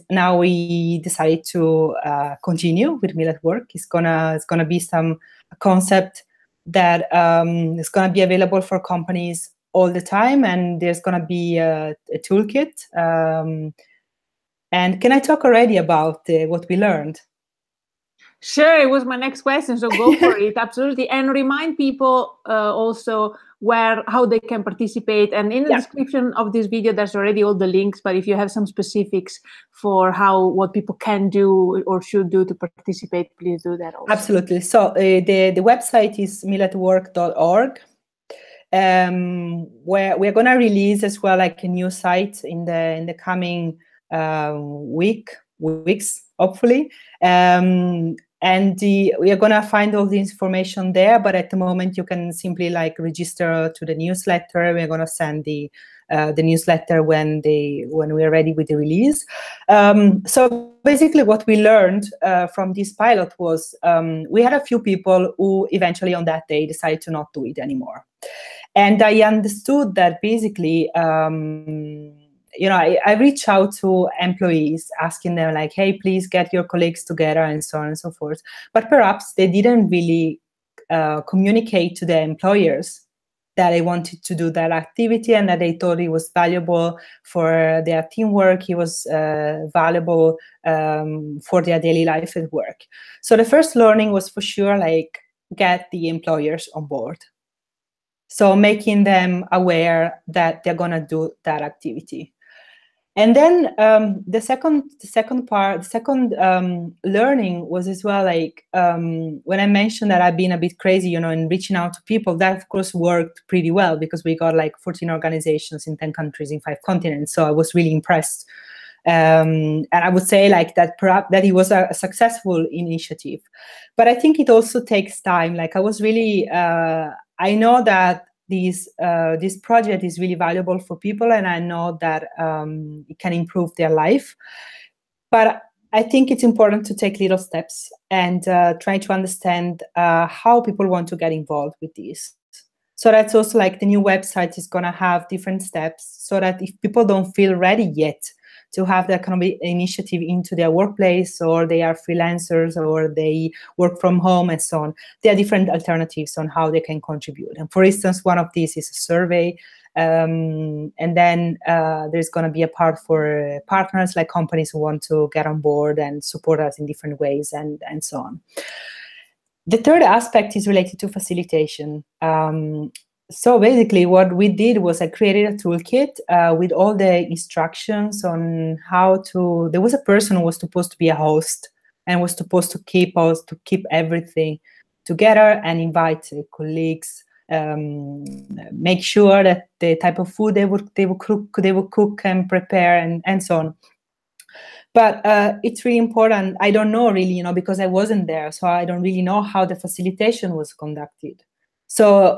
Speaker 2: now we decided to continue with Meal at Work. It's gonna be some concept that is gonna be available for companies all the time, and there's gonna be a toolkit. And can I talk already about what we learned?
Speaker 1: Sure, it was my next question, so go for it. Absolutely. And remind people also how they can participate. And in the description of this video, there's already all the links, but if you have some specifics for what people can do or should do to participate, please do that also.
Speaker 2: Absolutely. So the website is mealatwork.org. Where we're going to release as well a new site in the coming weeks, hopefully. And we are going to find all the information there, but at the moment you can simply register to the newsletter. We're going to send the newsletter when we are ready with the release. So basically what we learned from this pilot was we had a few people who eventually on that day decided to not do it anymore. And I understood that basically, I reached out to employees asking them hey, please get your colleagues together and so on and so forth. But perhaps they didn't really communicate to their employers that they wanted to do that activity and that they thought it was valuable for their teamwork. It was valuable for their daily life at work. So the first learning was for sure get the employers on board. So making them aware that they're going to do that activity. And then the second learning was as well when I mentioned that I've been a bit crazy, in reaching out to people, that of course worked pretty well because we got 14 organizations in 10 countries in 5 continents. So I was really impressed. And I would say that perhaps that it was a successful initiative. But I think it also takes time. I was really, I know that this project is really valuable for people, and I know that it can improve their life. But I think it's important to take little steps and try to understand how people want to get involved with this. So that's also the new website is going to have different steps so that if people don't feel ready yet to have that kind of initiative into their workplace, or they are freelancers, or they work from home and so on, there are different alternatives on how they can contribute. And for instance, one of these is a survey. And then there's going to be a part for partners, like companies who want to get on board and support us in different ways and so on. The third aspect is related to facilitation. So basically what we did was I created a toolkit with all the instructions on how to, there was a person who was supposed to be a host and was supposed to keep everything together and invite colleagues, make sure that the type of food they would cook and prepare and so on. But it's really important. I don't know really, because I wasn't there, so I don't really know how the facilitation was conducted. So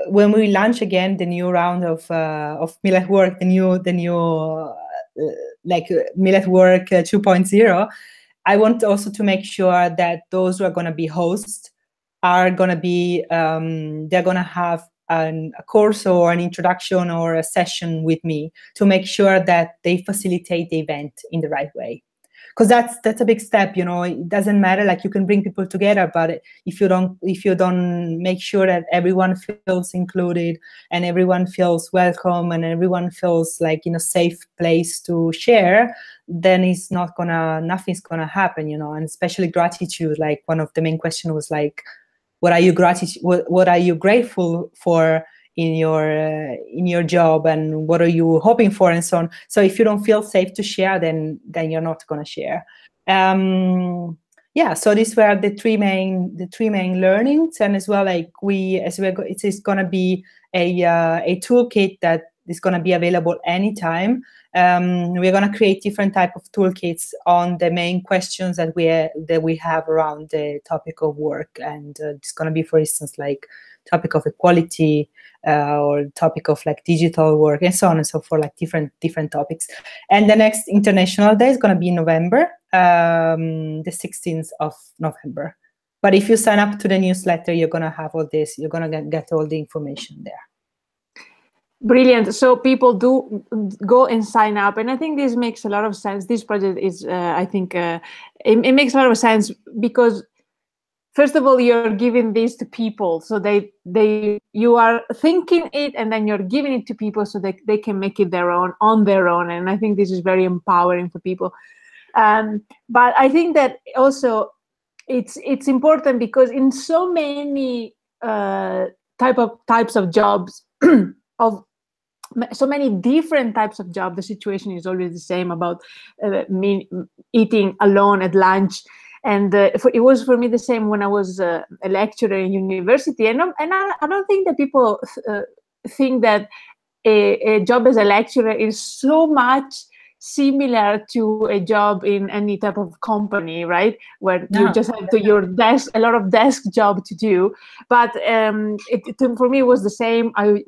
Speaker 2: when we launch again the new round of Meal at Work, the new Meal at Work 2.0, I want also to make sure that those who are going to be hosts are going to be they're going to have a course or an introduction or a session with me to make sure that they facilitate the event in the right way. Because that's a big step, it doesn't matter, you can bring people together, but if you don't make sure that everyone feels included and everyone feels welcome and everyone feels in a safe place to share, then nothing's gonna happen, and especially gratitude. One of the main questions was what are you grateful for in your job, and what are you hoping for, and so on. So if you don't feel safe to share, then you're not going to share. So these were the three main learnings, and as well it is going to be a toolkit that it's going to be available anytime. We're going to create different type of toolkits on the main questions that we have around the topic of work, and it's going to be, for instance, like topic of equality or topic of like digital work and so on and so forth, like different topics. And the next International Day is going to be in November, the 16th of November. But if you sign up to the newsletter, you're going to have all this, you're going to get all the information there.
Speaker 1: Brilliant. So people do go and sign up. And I think this makes a lot of sense. This project is, I think, it makes a lot of sense because, first of all, you're giving this to people. So you are thinking it and then you're giving it to people so they can make it on their own. And I think this is very empowering for people. But I think that also it's important because in so many types of jobs, of so many different types of jobs, the situation is always the same about me eating alone at lunch. And it was for me the same when I was a lecturer in university. And I don't think that people think that a job as a lecturer is so much similar to a job in any type of company, right? Where you just have a lot of desk job to do. But for me, it was the same. I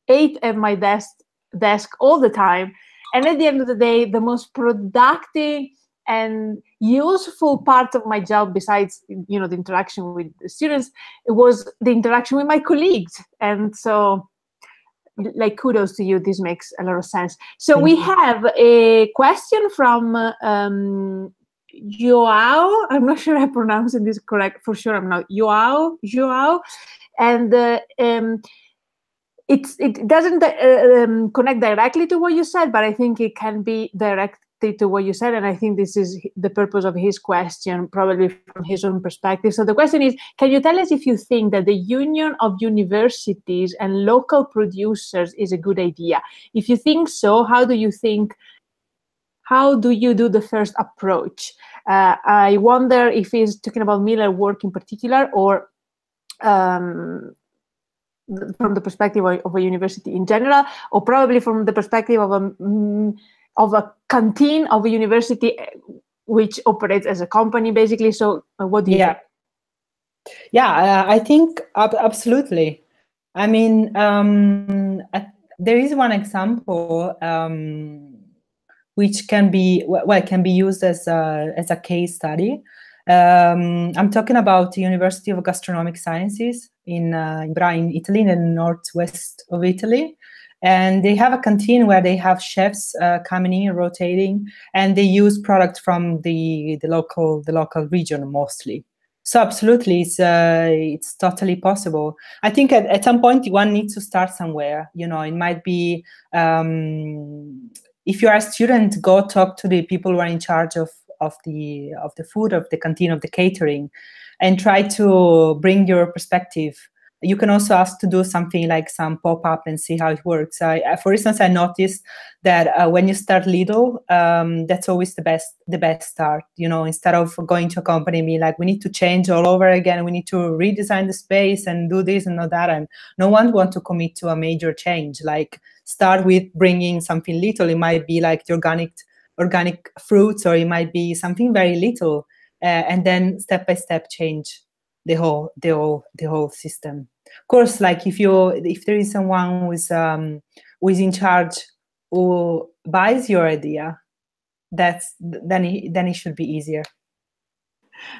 Speaker 1: ate at my desk all the time. And at the end of the day, the most productive and useful part of my job, besides, the interaction with the students, it was the interaction with my colleagues. And so, like, kudos to you. This makes a lot of sense. So we have a question from Joao. I'm not sure I'm pronouncing this correct. For sure, I'm not. Joao, and it doesn't connect directly to what you said, but I think it can be directed to what you said, and I think this is the purpose of his question, probably from his own perspective. So the question is, can you tell us if you think that the union of universities and local producers is a good idea? If you think so, how do you do the first approach? I wonder if he's talking about Miller work in particular, or from the perspective of a university in general, or probably from the perspective of a canteen of a university which operates as a company, basically. So what do you think?
Speaker 2: Yeah, I think absolutely. I mean, there is one example which can be used as a case study. I'm talking about the University of Gastronomic Sciences in Italy, in the northwest of Italy. And they have a canteen where they have chefs coming in, rotating, and they use products from the local region mostly. So absolutely, it's totally possible. I think at some point one needs to start somewhere. It might be if you are a student, go talk to the people who are in charge of the food, of the canteen, of the catering, and try to bring your perspective. You can also ask to do something like some pop-up and see how it works. For instance, I noticed that when you start little, that's always the best start. Instead of going to a company and be like, we need to change all over again, we need to redesign the space and do this and do that, and no one wants to commit to a major change. Like, start with bringing something little. It might be like the organic fruits, or it might be something very little, and then step by step change the whole system. Of course, like if there is someone who is in charge, who buys your idea, then it should be easier.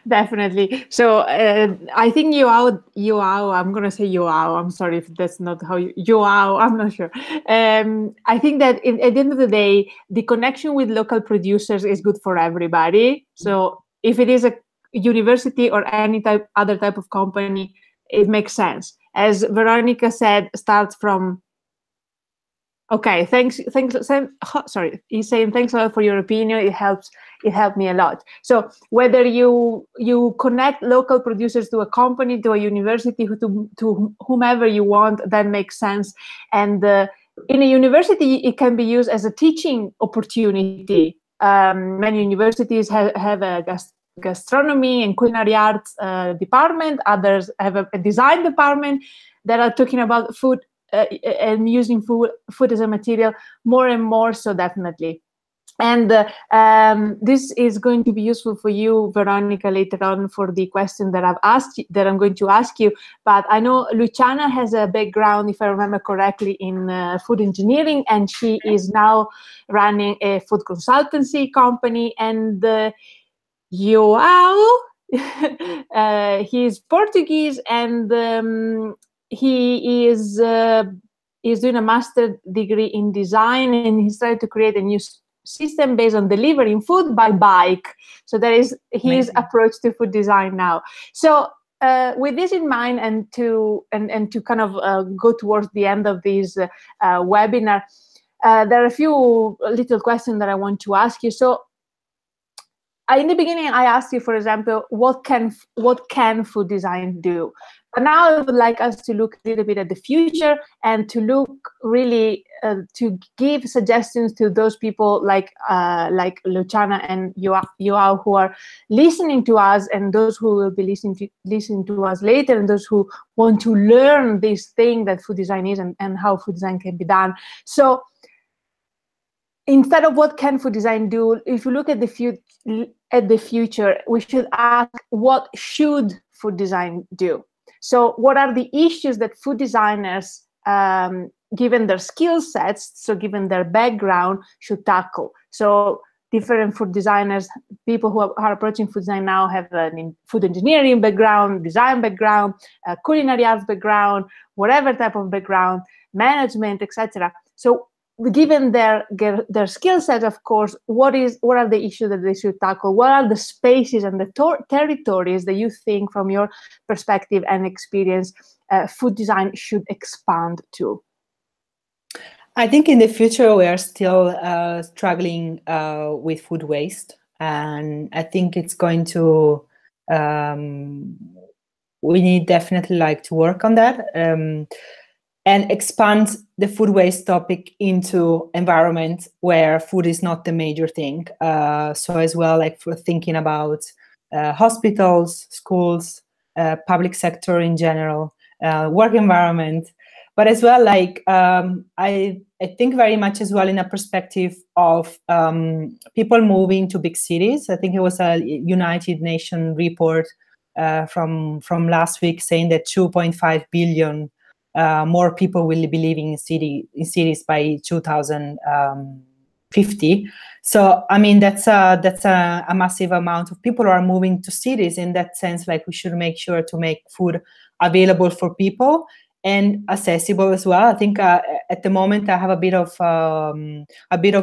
Speaker 1: Definitely. So I think Joao, I'm going to say Joao. I'm sorry if that's not how Joao, I'm not sure. I think that at the end of the day, the connection with local producers is good for everybody. So if it is a university or any other type of company, it makes sense. As Veronica said, starts from, okay, thanks. Sorry, he's saying thanks a lot for your opinion. It helped me a lot. So whether you connect local producers to a company, to a university, to whomever you want, that makes sense. And in a university, it can be used as a teaching opportunity. Many universities have a gastronomy and culinary arts department. Others have a design department that are talking about food and using food as a material more and more, so definitely. And this is going to be useful for you, Veronica, later on for the question that I'm going to ask you. But I know Luciana has a background, if I remember correctly, in food engineering, and she is now running a food consultancy company. And João, he's Portuguese, and he is doing a master degree in design, and he's trying to create a new system based on delivering food by bike. So that is his approach to food design now. So with this in mind, and to kind of go towards the end of this webinar, there are a few little questions that I want to ask you. So in the beginning, I asked you, for example, what can food design do? But now I would like us to look a little bit at the future, and to look really to give suggestions to those people like Luciana and João, who are listening to us, and those who will be listening to us later, and those who want to learn this thing that food design is, and how food design can be done. So instead of what can food design do, if you look at the future, we should ask, what should food design do? So what are the issues that food designers, given their skill sets, so given their background, should tackle? So different food designers, people who are approaching food design now, have a food engineering background, design background, culinary arts background, whatever type of background, management, etc. So given their skill set, of course, what are the issues that they should tackle? What are the spaces and the territories that you think, from your perspective and experience, food design should expand to?
Speaker 2: I think in the future we are still struggling with food waste, and I think it's going to. We need definitely to work on that. And expand the food waste topic into environment where food is not the major thing. So as well, for thinking about hospitals, schools, public sector in general, work environment, but as well, I think very much as well in a perspective of people moving to big cities. I think it was a United Nations report from last week saying that 2.5 billion more people will be living in cities by 2050. So I mean that's a massive amount of people who are moving to cities. In that sense, we should make sure to make food available for people and accessible as well. I think at the moment I have a bit of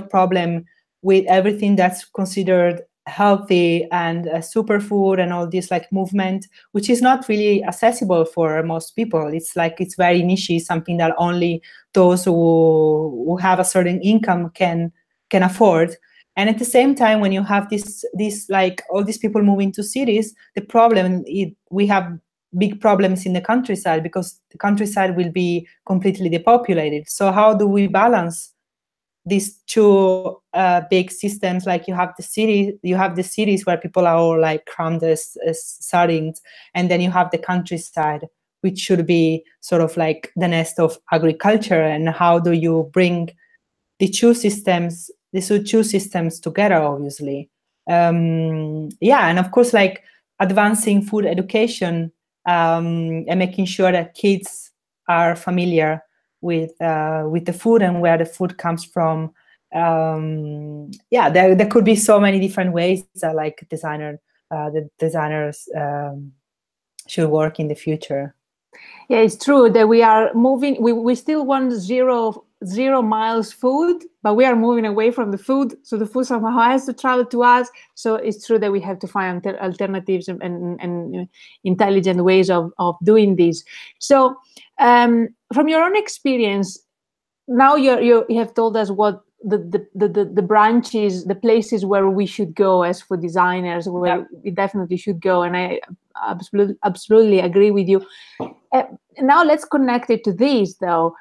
Speaker 2: problem with everything that's considered healthy and superfood and all this movement, which is not really accessible for most people. It's very niche, something that only those who have a certain income can afford. And at the same time, when you have this all these people moving to cities, the problem is we have big problems in the countryside, because the countryside will be completely depopulated. So how do we balance these two big systems? You have the cities where people are all crammed as sardines, and then you have the countryside, which should be sort of the nest of agriculture. And how do you bring the two systems together? Obviously, and of course, advancing food education and making sure that kids are familiar with the food and where the food comes from. There could be so many different ways that the designers should work in the future.
Speaker 1: Yeah, it's true that we are moving. We still want zero miles food, but we are moving away from the food. So the food somehow has to travel to us. So it's true that we have to find alternatives and intelligent ways of doing this. So from your own experience, now you have told us what the branches, the places where we should go as food designers, where we definitely should go, and I absolutely agree with you. Now let's connect it to this, though.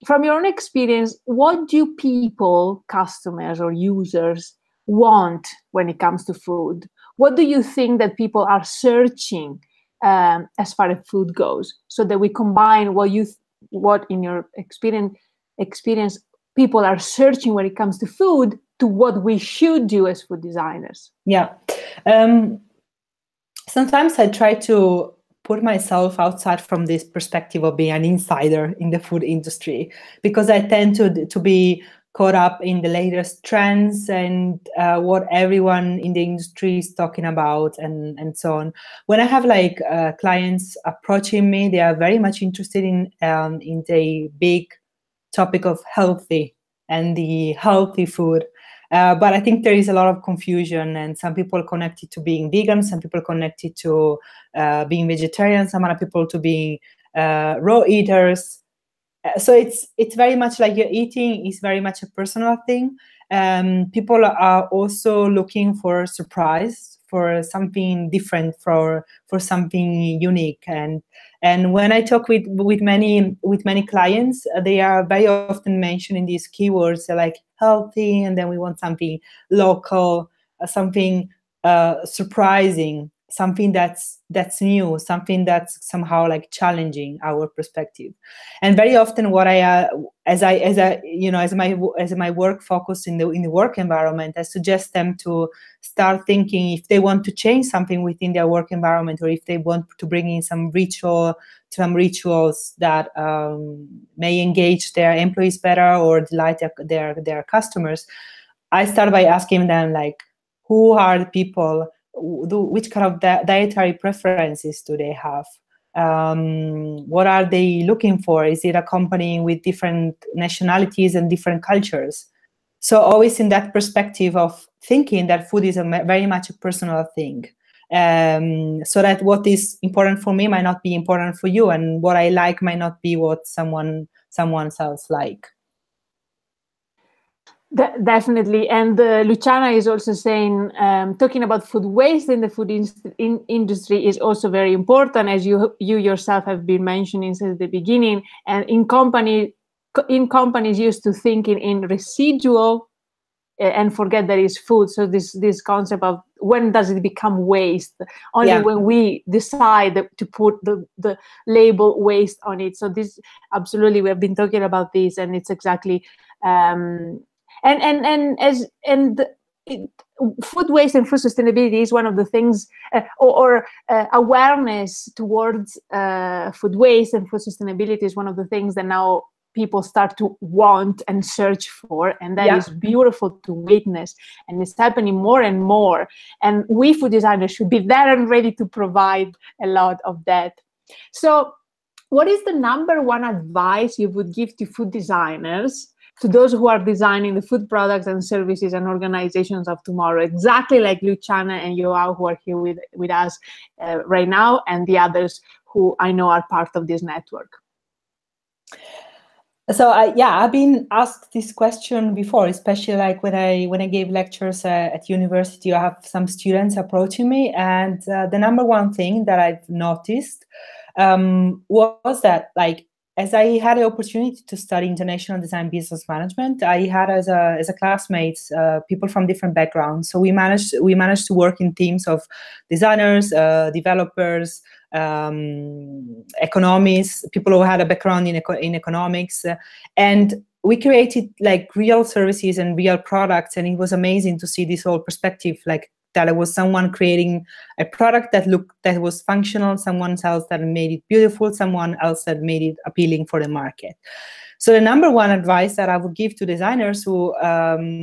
Speaker 1: From your own experience, what do people, customers or users, want when it comes to food? What do you think that people are searching as far as food goes, so that we combine what you what in your experience people are searching when it comes to food, to what we should do as food designers?
Speaker 2: Yeah. Sometimes I try to put myself outside from this perspective of being an insider in the food industry, because I tend to be caught up in the latest trends and what everyone in the industry is talking about, and so on. When I have like clients approaching me, they are very much interested in the big topic of healthy and the healthy food. But I think there is a lot of confusion, and some people connect it to being vegan, some people connect it to being vegetarian, some other people to being raw eaters. So it's very much like your eating is very much a personal thing. People are also looking for surprise, for something different, for something unique. And when I talk with many clients, they are very often mentioning these keywords like healthy, and then we want something local, something surprising, something that's new, something that's somehow like challenging our perspective. And very often, what I as my work focus in the work environment, I suggest them to start thinking if they want to change something within their work environment, or if they want to bring in some rituals that may engage their employees better or delight their customers. I start by asking them, like, who are the people? Which kind of dietary preferences do they have? What are they looking for? Is it a company with different nationalities and different cultures? So always in that perspective of thinking that food is very much a personal thing. So that what is important for me might not be important for you, and what I like might not be what someone else like.
Speaker 1: Definitely. And Luciana is also saying, talking about food waste in the food industry is also very important, as you yourself have been mentioning since the beginning. And in companies used to thinking in residual and forget that it's food. So this concept of when does it become waste? Only when we decide to put the label waste on it. So this, absolutely, we have been talking about this, and it's exactly food waste and food sustainability is one of the things, awareness towards food waste and food sustainability is one of the things that now people start to want and search for, and that is beautiful to witness, and it's happening more and more, and we food designers should be there and ready to provide a lot of that. So what is the number one advice you would give to food designers, to those who are designing the food products and services and organizations of tomorrow, exactly like Luciana and Joao, who are here with us right now, and the others who I know are part of this network?
Speaker 2: So I've been asked this question before, especially like when I gave lectures at university. I have some students approaching me, and the number one thing that I've noticed was that, like, as I had the opportunity to study international design business management, I had as a classmates people from different backgrounds. So we managed to work in teams of designers, developers, economists, people who had a background in economics, and we created like real services and real products. And it was amazing to see this whole perspective, like that it was someone creating a product that was functional, someone else that made it beautiful, someone else that made it appealing for the market. So the number one advice that I would give to designers who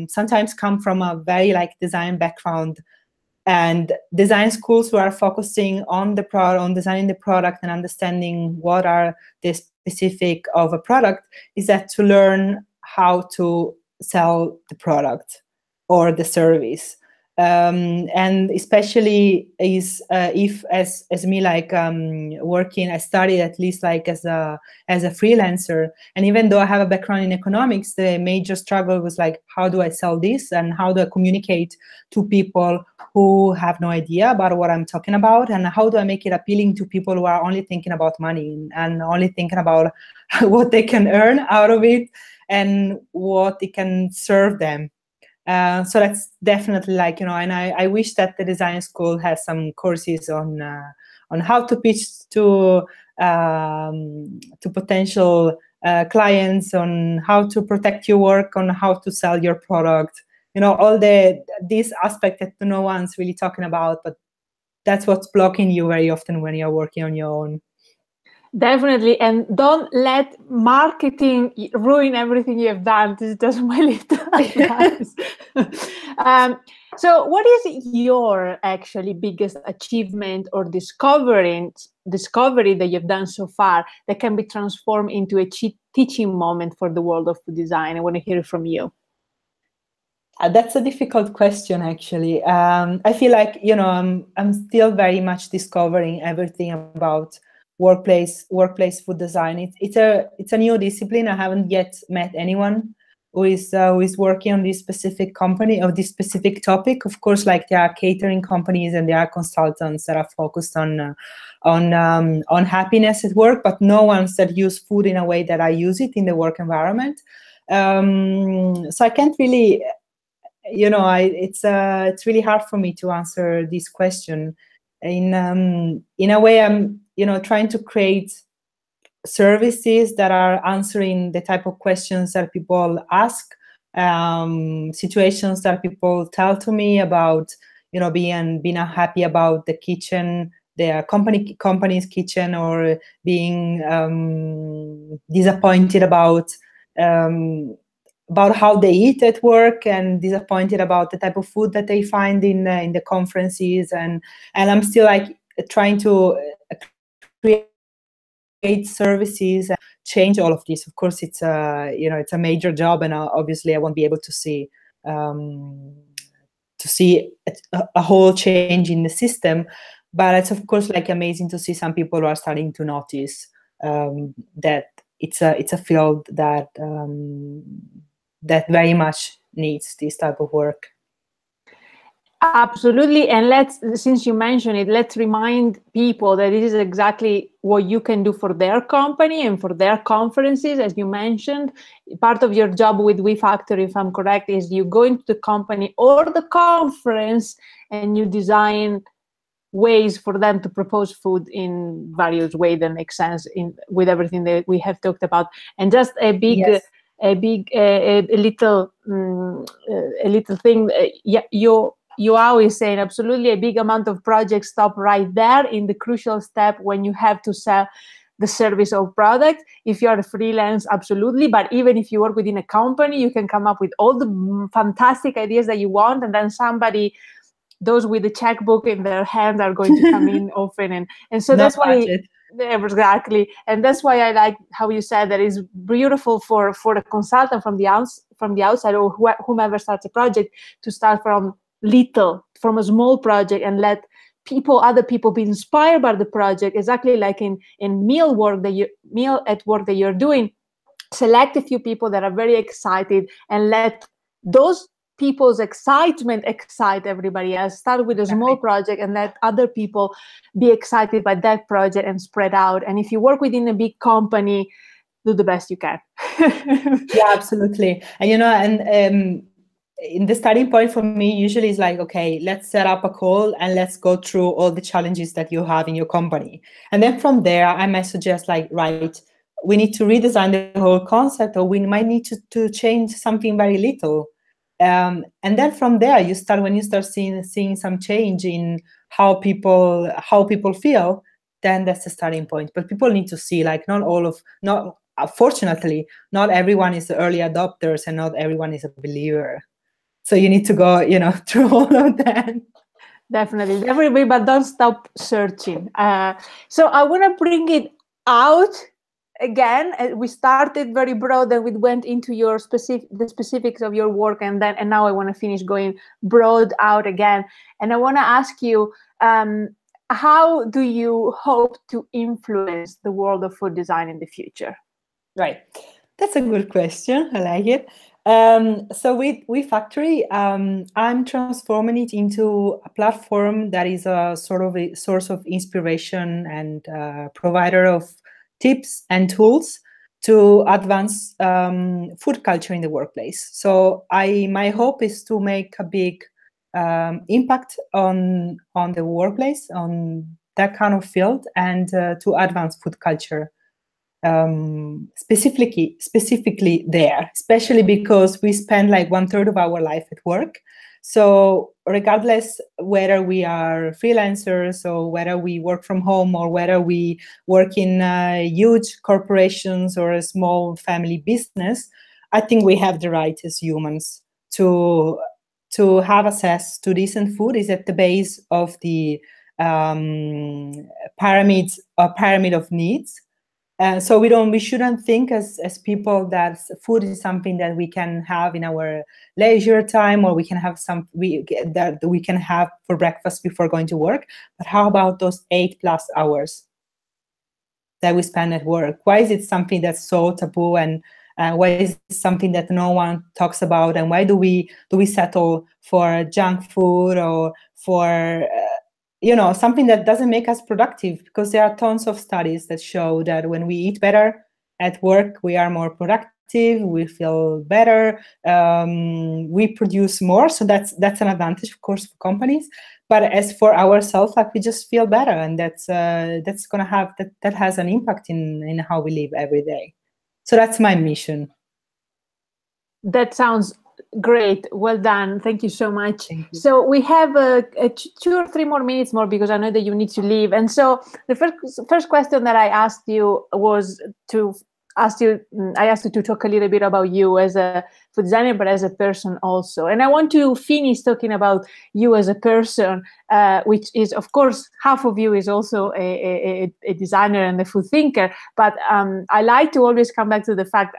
Speaker 2: sometimes come from a very like design background, and design schools who are focusing on designing the product and understanding what are the specific of a product, is that to learn how to sell the product or the service. And especially is if as me, like working, I started at least like as a freelancer, and even though I have a background in economics, the major struggle was like, how do I sell this, and how do I communicate to people who have no idea about what I'm talking about, and how do I make it appealing to people who are only thinking about money and only thinking about what they can earn out of it and what it can serve them. So that's definitely like, and I wish that the design school has some courses on how to pitch to potential clients, on how to protect your work, on how to sell your product. All this aspect that no one's really talking about, but that's what's blocking you very often when you're working on your own.
Speaker 1: Definitely, and don't let marketing ruin everything you have done. This is just my little advice. So what is your actually biggest achievement or discovery that you've done so far that can be transformed into a teaching moment for the world of food design? I want to hear it from you.
Speaker 2: That's a difficult question, actually. I feel like, I'm still very much discovering everything about workplace food design. It's a new discipline. I haven't yet met anyone who is working on this specific company or this specific topic. Of course, like there are catering companies and there are consultants that are focused on happiness at work, but no one's that use food in a way that I use it in the work environment. So I can't really, it's really hard for me to answer this question. In a way, I'm trying to create services that are answering the type of questions that people ask, situations that people tell to me about, being unhappy about the kitchen, their company's kitchen, or being disappointed about how they eat at work, and disappointed about the type of food that they find in the conferences, and I'm still like trying to create services and change all of this. Of course, it's a major job, and obviously I won't be able to see a whole change in the system, but it's of course like amazing to see some people who are starting to notice that it's a field that that very much needs this type of work.
Speaker 1: Absolutely. And since you mentioned it, let's remind people that this is exactly what you can do for their company and for their conferences. As you mentioned, part of your job with WeFactory, if I'm correct, is you go into the company or the conference and you design ways for them to propose food in various ways that make sense with everything that we have talked about. And just a little thing. You always saying absolutely a big amount of projects stop right there in the crucial step when you have to sell the service or product. If you're a freelance, absolutely. But even if you work within a company, you can come up with all the fantastic ideas that you want, and then those with the checkbook in their hand are going to come in often, and so that's why. Exactly, and that's why I like how you said that it's beautiful for a consultant from the outside, or whomever starts a project, to start from a small project, and let other people be inspired by the project, exactly like in meal at work that you're doing. Select a few people that are very excited and let those people's excitement excite everybody else. Start with a small project and let other people be excited by that project and spread out. And if you work within a big company, do the best you can.
Speaker 2: Yeah, absolutely. And in the starting point for me usually is like, okay, let's set up a call and let's go through all the challenges that you have in your company. And then from there, I might suggest like, right, we need to redesign the whole concept, or we might need to change something very little. And then from there, when you start seeing some change in how people feel, then that's the starting point. But people need to see, like, fortunately, not everyone is the early adopters and not everyone is a believer. So you need to go, through all of that.
Speaker 1: Definitely, but don't stop searching. So I want to bring it out again. We started very broad, and we went into the specifics of your work, and now I want to finish going broad out again. And I want to ask you, how do you hope to influence the world of food design in the future?
Speaker 2: Right, that's a good question. I like it. So with WeFactory, I'm transforming it into a platform that is a sort of a source of inspiration and provider of tips and tools to advance food culture in the workplace. So my hope is to make a big impact on the workplace, on that kind of field and to advance food culture. Specifically there, especially because we spend like 1/3 of our life at work. So regardless whether we are freelancers or whether we work from home or whether we work in huge corporations or a small family business, I think we have the right as humans to have access to decent food. Is at the base of the pyramid of needs. So we shouldn't think as people that food is something that we can have in our leisure time, or we can have that we can have for breakfast before going to work. But how about those 8+ hours that we spend at work? Why is it something that's so taboo, and why is it something that no one talks about? And why do we settle for junk food or for something that doesn't make us productive? Because there are tons of studies that show that when we eat better at work, we are more productive, we feel better, we produce more. So that's an advantage, of course, for companies. But as for ourselves, like, we just feel better, and that's gonna have that has an impact in how we live every day. So that's my mission.
Speaker 1: That sounds great. Well done. Thank you so much.
Speaker 2: Thank you.
Speaker 1: So we have 2 or 3 more minutes more, because I know that you need to leave. And so the first question that I asked you was I asked you to talk a little bit about you as a food designer, but as a person also. And I want to finish talking about you as a person, which is, of course, half of you is also a designer and a food thinker. But I like to always come back to the fact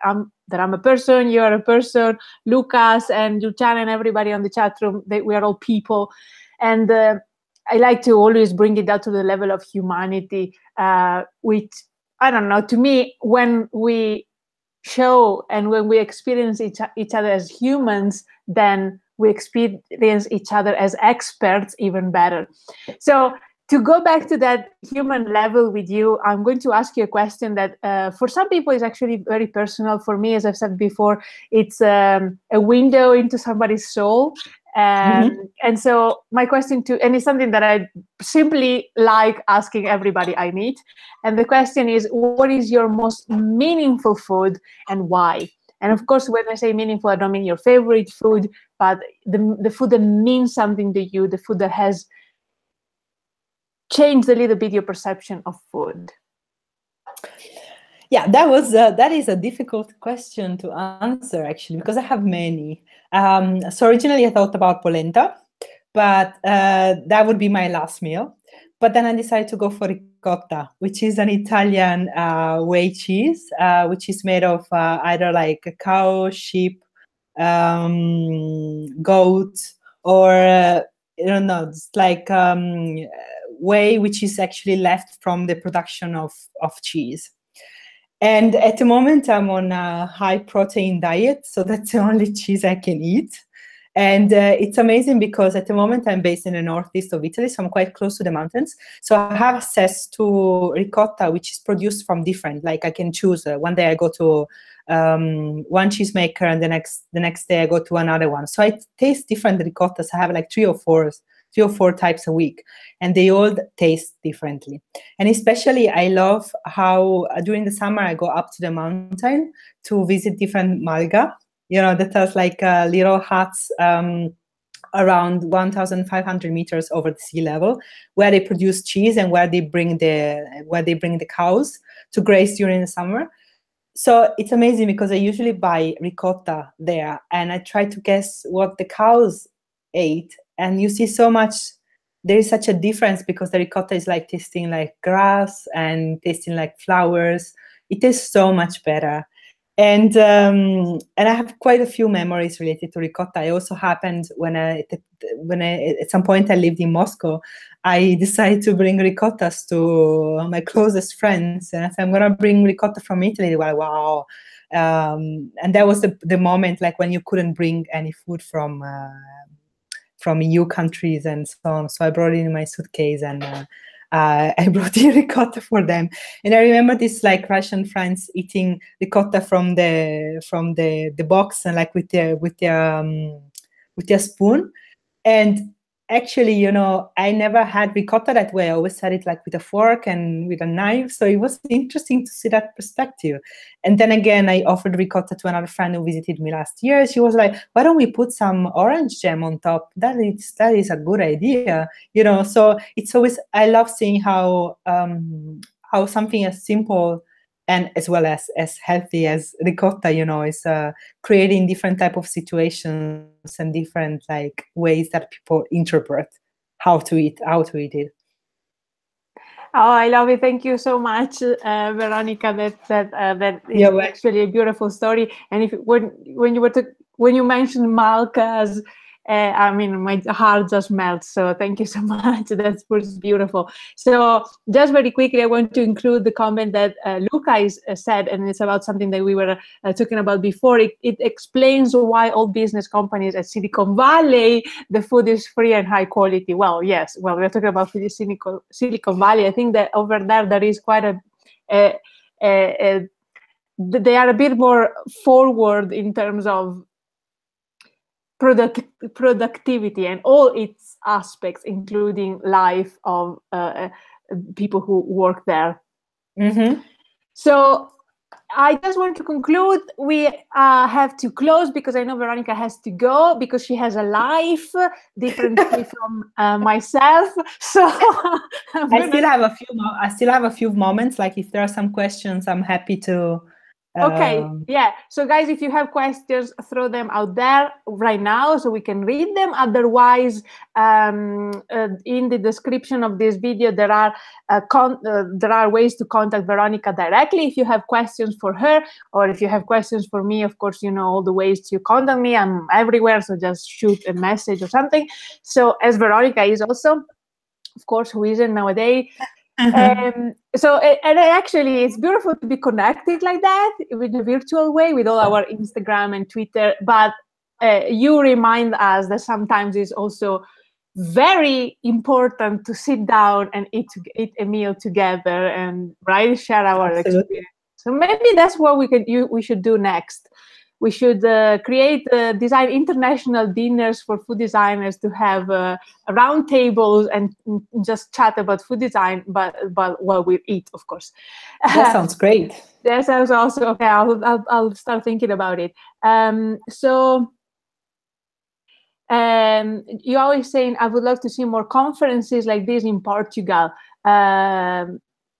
Speaker 1: that I'm a person, you are a person, Lucas and Luciana and everybody on the chat room, we are all people. And I like to always bring it down to the level of humanity, which, I don't know, to me, when we show and when we experience each other as humans, then we experience each other as experts even better. So to go back to that human level with you, I'm going to ask you a question that for some people is actually very personal. For me, as I've said before, it's a window into somebody's soul. And so my question and it's something that I simply like asking everybody I meet. And the question is, what is your most meaningful food and why? And of course, when I say meaningful, I don't mean your favorite food, but the food that means something to you, the food that has changed a little bit your perception of food.
Speaker 2: Yeah, that is a difficult question to answer, actually, because I have many. So originally I thought about polenta, but that would be my last meal. But then I decided to go for ricotta, which is an Italian whey cheese, which is made of either like a cow, sheep, goat, or I don't know, it's like whey, which is actually left from the production of cheese. And at the moment, I'm on a high protein diet, so that's the only cheese I can eat. And it's amazing because at the moment I'm based in the northeast of Italy, so I'm quite close to the mountains. So I have access to ricotta, which is produced from different. Like I can choose. One day I go to one cheesemaker, and the next day I go to another one. So I taste different ricottas. I have like three or four types a week, and they all taste differently. And especially I love how during the summer I go up to the mountain to visit different malga, that has like little huts around 1,500 meters over the sea level, where they produce cheese and where they bring the cows to graze during the summer. So it's amazing because I usually buy ricotta there, and I try to guess what the cows ate. And you see there is such a difference because the ricotta is like tasting like grass and tasting like flowers. It tastes so much better. And I have quite a few memories related to ricotta. It also happened when I at some point I lived in Moscow. I decided to bring ricottas to my closest friends, and I said, I'm gonna bring ricotta from Italy. They were like, wow. And that was the moment, like when you couldn't bring any food from EU countries and so on. So I brought it in my suitcase, and I brought the ricotta for them. And I remember this like Russian friends eating ricotta from the box and like with their spoon. And actually, you know, I never had ricotta that way. I always had it like with a fork and with a knife. So it was interesting to see that perspective. And then again, I offered ricotta to another friend who visited me last year. She was like, why don't we put some orange jam on top? That is a good idea. You know, so it's always, I love seeing how something as simple and as well as healthy as ricotta, you know, is creating different type of situations and different like ways that people interpret how to eat it.
Speaker 1: Oh, I love it. Thank you so much, Veronica. That is actually a beautiful story. And when you mentioned milk as, I mean, my heart just melts. So thank you so much. That's beautiful. So just very quickly, I want to include the comment that Luca said, and it's about something that we were talking about before. It explains why all business companies at Silicon Valley, the food is free and high quality. Well, yes. Well, we're talking about Silicon Valley. I think that over there is quite they are a bit more forward in terms of productivity and all its aspects, including life of people who work there.
Speaker 2: Mm-hmm.
Speaker 1: So I just want to conclude. We have to close because I know Veronica has to go because she has a life differently from myself. So
Speaker 2: I still have a few moments. Like if there are some questions, I'm happy to.
Speaker 1: Okay, yeah. So guys, if you have questions, throw them out there right now so we can read them. Otherwise, in the description of this video, there are ways to contact Veronica directly if you have questions for her, or if you have questions for me. Of course, you know all the ways to contact me. I'm everywhere, so just shoot a message or something. So as Veronica is also, of course, who isn't nowadays. So actually it's beautiful to be connected like that with the virtual way with all our Instagram and Twitter, but you remind us that sometimes it's also very important to sit down and eat a meal together and share our experience. So maybe that's what we should do next. We should design international dinners for food designers to have round tables and just chat about food design, but while we eat, of course.
Speaker 2: That sounds great.
Speaker 1: That sounds also okay. I'll start thinking about it. You're always saying I would love to see more conferences like this in Portugal. I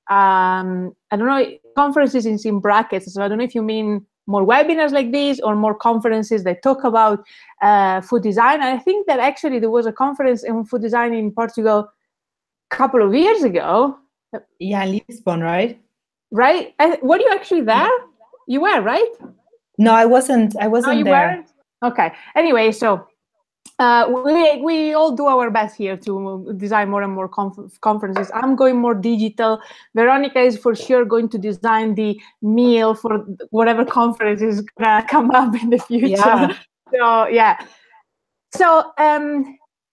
Speaker 1: don't know, conferences is in brackets, so I don't know if you mean more webinars like this or more conferences that talk about food design. And I think that actually there was a conference in food design in Portugal a couple of years ago.
Speaker 2: Yeah, Lisbon, right?
Speaker 1: Right? Were you actually there? Yeah. You were, right?
Speaker 2: No, I wasn't. I wasn't there.
Speaker 1: Weren't? Okay. Anyway, so we all do our best here to design more and more conferences. I'm going more digital. Veronica is for sure going to design the meal for whatever conference is gonna come up in the future.
Speaker 2: Yeah.
Speaker 1: So yeah. So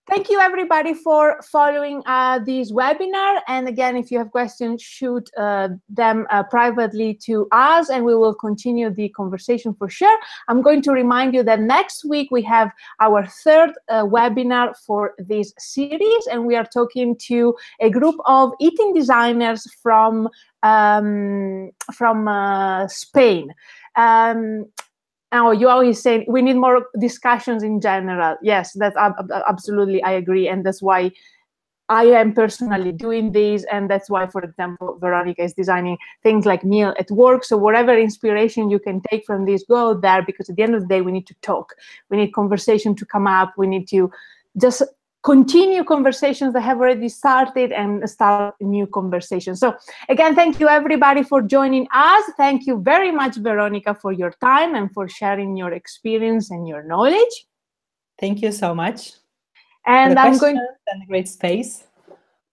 Speaker 1: thank you everybody for following this webinar. And again, if you have questions, shoot them privately to us and we will continue the conversation for sure. I'm going to remind you that next week we have our third webinar for this series, and we are talking to a group of eating designers from Spain. Oh, you always say we need more discussions in general. Yes, that's absolutely, I agree. And that's why I am personally doing this. And that's why, for example, Veronica is designing things like meal at work. So whatever inspiration you can take from this, go there, because at the end of the day, we need to talk. We need conversation to come up. We need to just continue conversations that have already started and start new conversations. So again, thank you everybody for joining us. Thank you very much, Veronica, for your time and for sharing your experience and your knowledge.
Speaker 2: Thank you so much.
Speaker 1: And I'm going
Speaker 2: and a great space.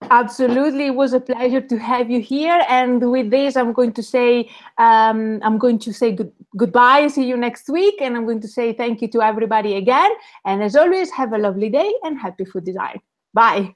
Speaker 1: Absolutely, it was a pleasure to have you here. And with this, I'm going to say goodbye. See you next week. And I'm going to say thank you to everybody again. And as always, have a lovely day and happy food design. Bye.